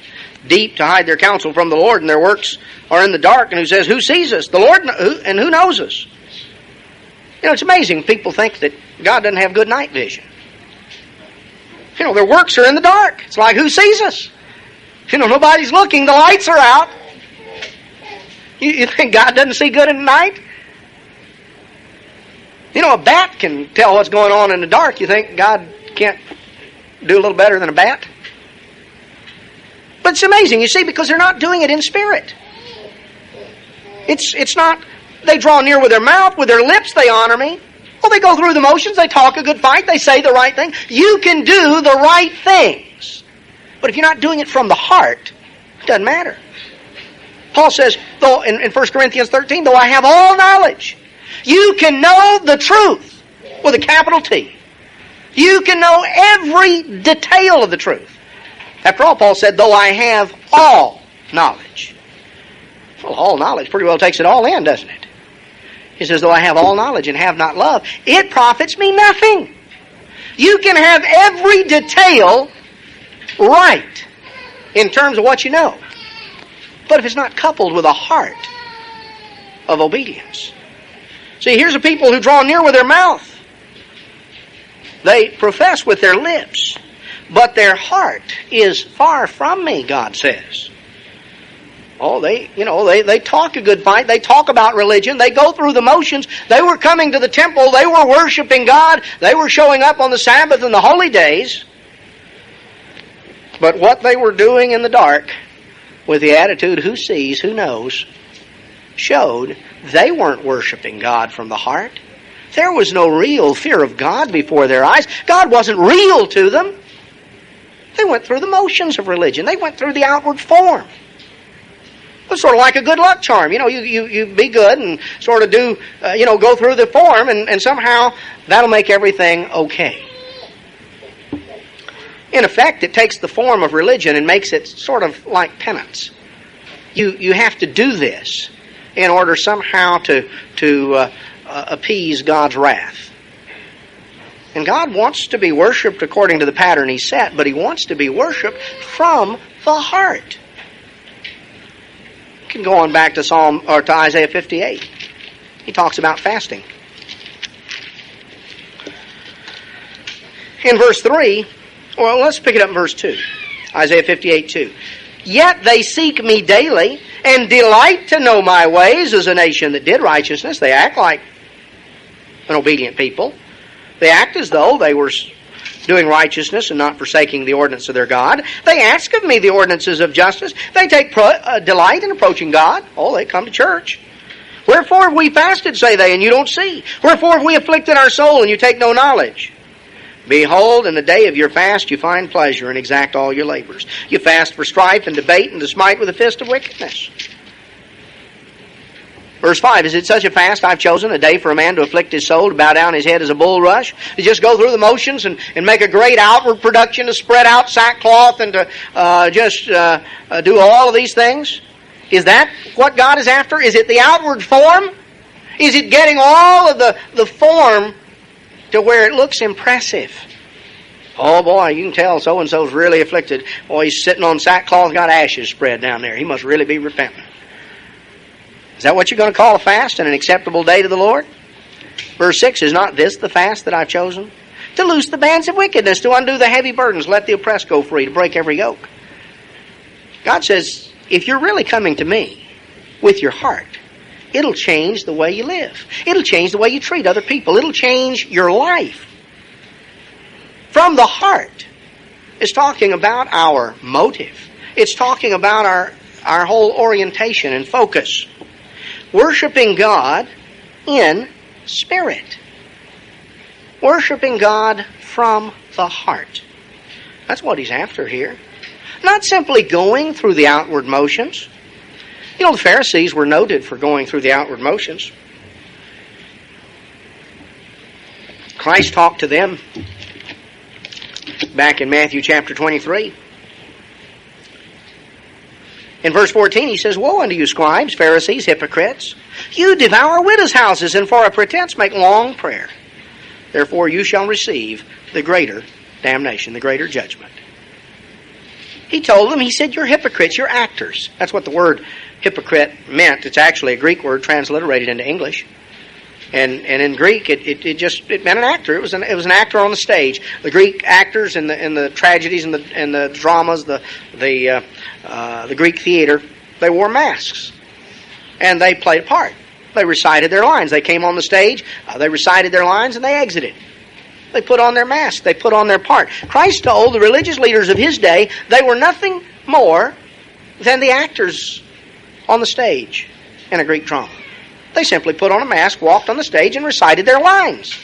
deep to hide their counsel from the Lord, and their works are in the dark, and who says, who sees us? The Lord, and who knows us? You know, it's amazing. People think that God doesn't have good night vision. You know, their works are in the dark. It's like, who sees us? You know, nobody's looking. The lights are out. You think God doesn't see good in the night? You know, a bat can tell what's going on in the dark. You think God can't do a little better than a bat? But it's amazing, you see, because they're not doing it in spirit. It's not, they draw near with their mouth, with their lips they honor me. Well, they go through the motions, they talk a good fight, they say the right thing. You can do the right things. But if you're not doing it from the heart, it doesn't matter. Paul says, though in 1 Corinthians 13, though I have all knowledge, you can know the truth with a capital T. You can know every detail of the truth. After all, Paul said, though I have all knowledge. Well, all knowledge pretty well takes it all in, doesn't it? He says, though I have all knowledge and have not love, it profits me nothing. You can have every detail right in terms of what you know. But if it's not coupled with a heart of obedience. See, here's a people who draw near with their mouth. They profess with their lips, but their heart is far from me, God says. Oh, they talk a good fight. They talk about religion. They go through the motions. They were coming to the temple. They were worshiping God. They were showing up on the Sabbath and the holy days. But what they were doing in the dark, with the attitude, who sees, who knows, showed they weren't worshiping God from the heart. There was no real fear of God before their eyes. God wasn't real to them. They went through the motions of religion. They went through the outward form. It was sort of like a good luck charm. You know, you be good and sort of do, go through the form, and somehow that'll make everything okay. In effect, it takes the form of religion and makes it sort of like penance. You have to do this in order somehow to appease God's wrath. And God wants to be worshipped according to the pattern He set, but He wants to be worshipped from the heart. You can go on back to Isaiah 58. He talks about fasting. In verse 3, well, let's pick it up in verse 2. Isaiah 58, 2. Yet they seek me daily, and delight to know my ways, as a nation that did righteousness. They act like an obedient people. They act as though they were doing righteousness and not forsaking the ordinance of their God. They ask of me the ordinances of justice. They take delight in approaching God. Oh, they come to church. Wherefore have we fasted, say they, and you don't see? Wherefore have we afflicted our soul, and you take no knowledge? Behold, in the day of your fast you find pleasure, and exact all your labors. You fast for strife and debate, and to smite with the fist of wickedness. Verse 5, is it such a fast I've chosen, a day for a man to afflict his soul, to bow down his head as a bulrush, to just go through the motions and make a great outward production, to spread out sackcloth and to do all of these things? Is that what God is after? Is it the outward form? Is it getting all of the form to where it looks impressive? Oh boy, you can tell so-and-so's really afflicted. Boy, he's sitting on sackcloth, got ashes spread down there. He must really be repentant. Is that what you're going to call a fast and an acceptable day to the Lord? Verse 6, is not this the fast that I've chosen? To loose the bands of wickedness, to undo the heavy burdens, let the oppressed go free, to break every yoke. God says, if you're really coming to me with your heart, it'll change the way you live. It'll change the way you treat other people. It'll change your life. From the heart, it's talking about our motive. It's talking about our whole orientation and focus. Worshiping God in spirit. Worshiping God from the heart. That's what He's after here. Not simply going through the outward motions. You know, the Pharisees were noted for going through the outward motions. Christ talked to them back in Matthew chapter 23. In verse 14 He says, woe unto you, scribes, Pharisees, hypocrites! You devour widows' houses, and for a pretense make long prayer. Therefore you shall receive the greater damnation, the greater judgment. He told them, He said, you're hypocrites, you're actors. That's what the word hypocrite meant. It's actually a Greek word transliterated into English. And in Greek, it meant an actor. It was an actor on the stage. The Greek actors in the tragedies and the dramas, the Greek theater, they wore masks, and they played a part. They recited their lines. They came on the stage, they recited their lines, and they exited. They put on their mask. They put on their part. Christ told the religious leaders of His day they were nothing more than the actors on the stage in a Greek drama. They simply put on a mask, walked on the stage, and recited their lines.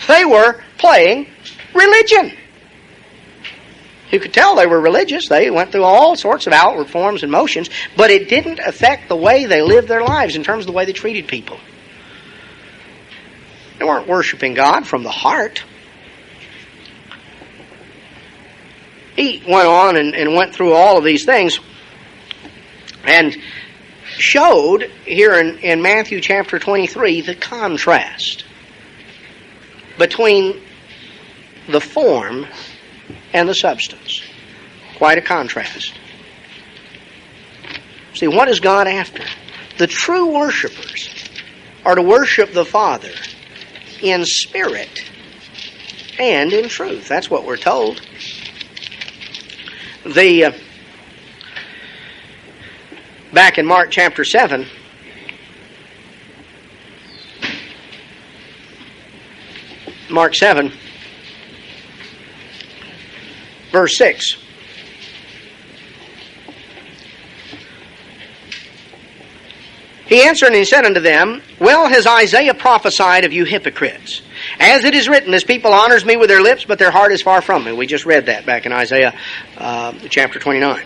They were playing religion. You could tell they were religious. They went through all sorts of outward forms and motions, but it didn't affect the way they lived their lives in terms of the way they treated people. They weren't worshiping God from the heart. He went on and went through all of these things and showed here in Matthew chapter 23 the contrast between the form and the substance. Quite a contrast. See, what is God after? The true worshipers are to worship the Father in spirit and in truth. That's what we're told. Back in Mark chapter 7, Mark 7, verse 6. He answered and he said unto them, well has Isaiah prophesied of you hypocrites. As it is written, this people honors me with their lips, but their heart is far from me. We just read that back in Isaiah chapter 29.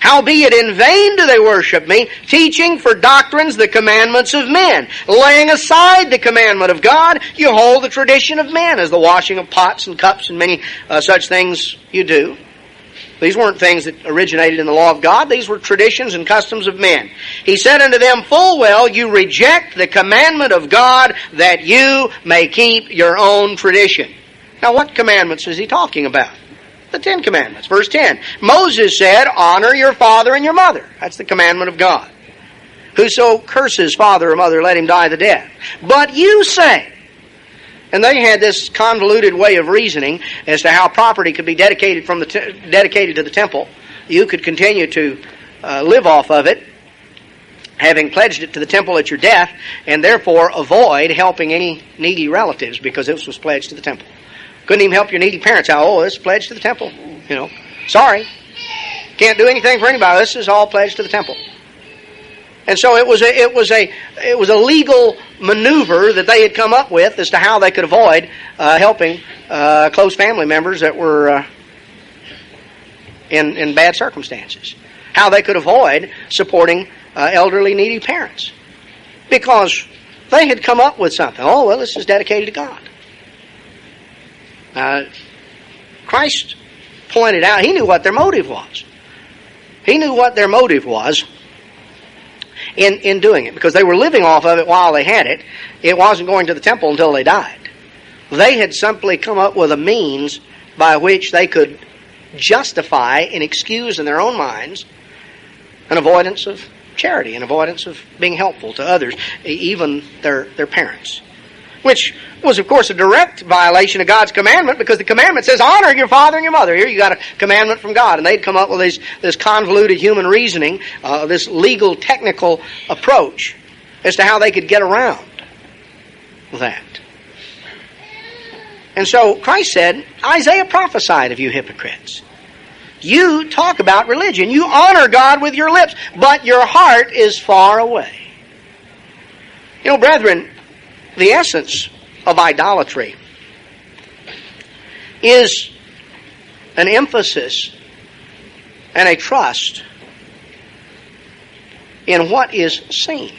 Howbeit in vain do they worship me, teaching for doctrines the commandments of men. Laying aside the commandment of God, you hold the tradition of men, as the washing of pots and cups and many such things you do. These weren't things that originated in the law of God. These were traditions and customs of men. He said unto them, full well, you reject the commandment of God that you may keep your own tradition. Now, what commandments is he talking about? The 10 Commandments. Verse 10. Moses said, honor your father and your mother. That's the commandment of God. Whoso curses father or mother, let him die the death. But you say, and they had this convoluted way of reasoning as to how property could be dedicated dedicated to the temple. You could continue to live off of it, having pledged it to the temple at your death, and therefore avoid helping any needy relatives because this was pledged to the temple. Couldn't even help your needy parents out. Oh, this is pledged to the temple. Sorry. Can't do anything for anybody. This is all pledged to the temple. And so it was a legal maneuver that they had come up with as to how they could avoid helping close family members that were in bad circumstances. How they could avoid supporting elderly, needy parents. Because they had come up with something. Oh, well, this is dedicated to God. Christ pointed out, he knew what their motive was. He knew what their motive was in doing it, because they were living off of it while they had it. It wasn't going to the temple until they died. They had simply come up with a means by which they could justify and excuse in their own minds an avoidance of charity, an avoidance of being helpful to others, even their parents. Which was, of course, a direct violation of God's commandment, because the commandment says, honor your father and your mother. Here you got a commandment from God. And they'd come up with this convoluted human reasoning, this legal, technical approach as to how they could get around that. And so Christ said, Isaiah prophesied of you hypocrites. You talk about religion. You honor God with your lips, but your heart is far away. Brethren, the essence of idolatry is an emphasis and a trust in what is seen.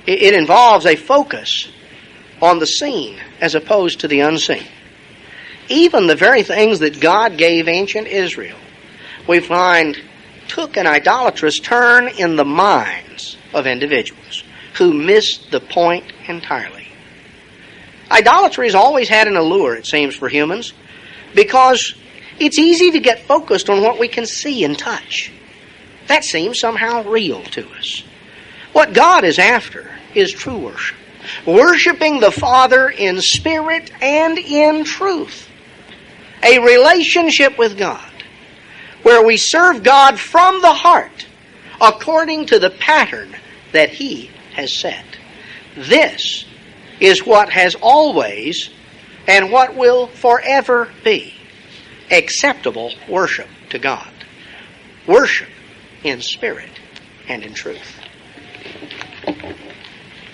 It involves a focus on the seen as opposed to the unseen. Even the very things that God gave ancient Israel, we find took an idolatrous turn in the minds of individuals who missed the point entirely. Idolatry has always had an allure, it seems, for humans, because it's easy to get focused on what we can see and touch. That seems somehow real to us. What God is after is true worship. Worshiping the Father in spirit and in truth. A relationship with God where we serve God from the heart according to the pattern that He has set. This is what has always and what will forever be acceptable worship to God. Worship in spirit and in truth.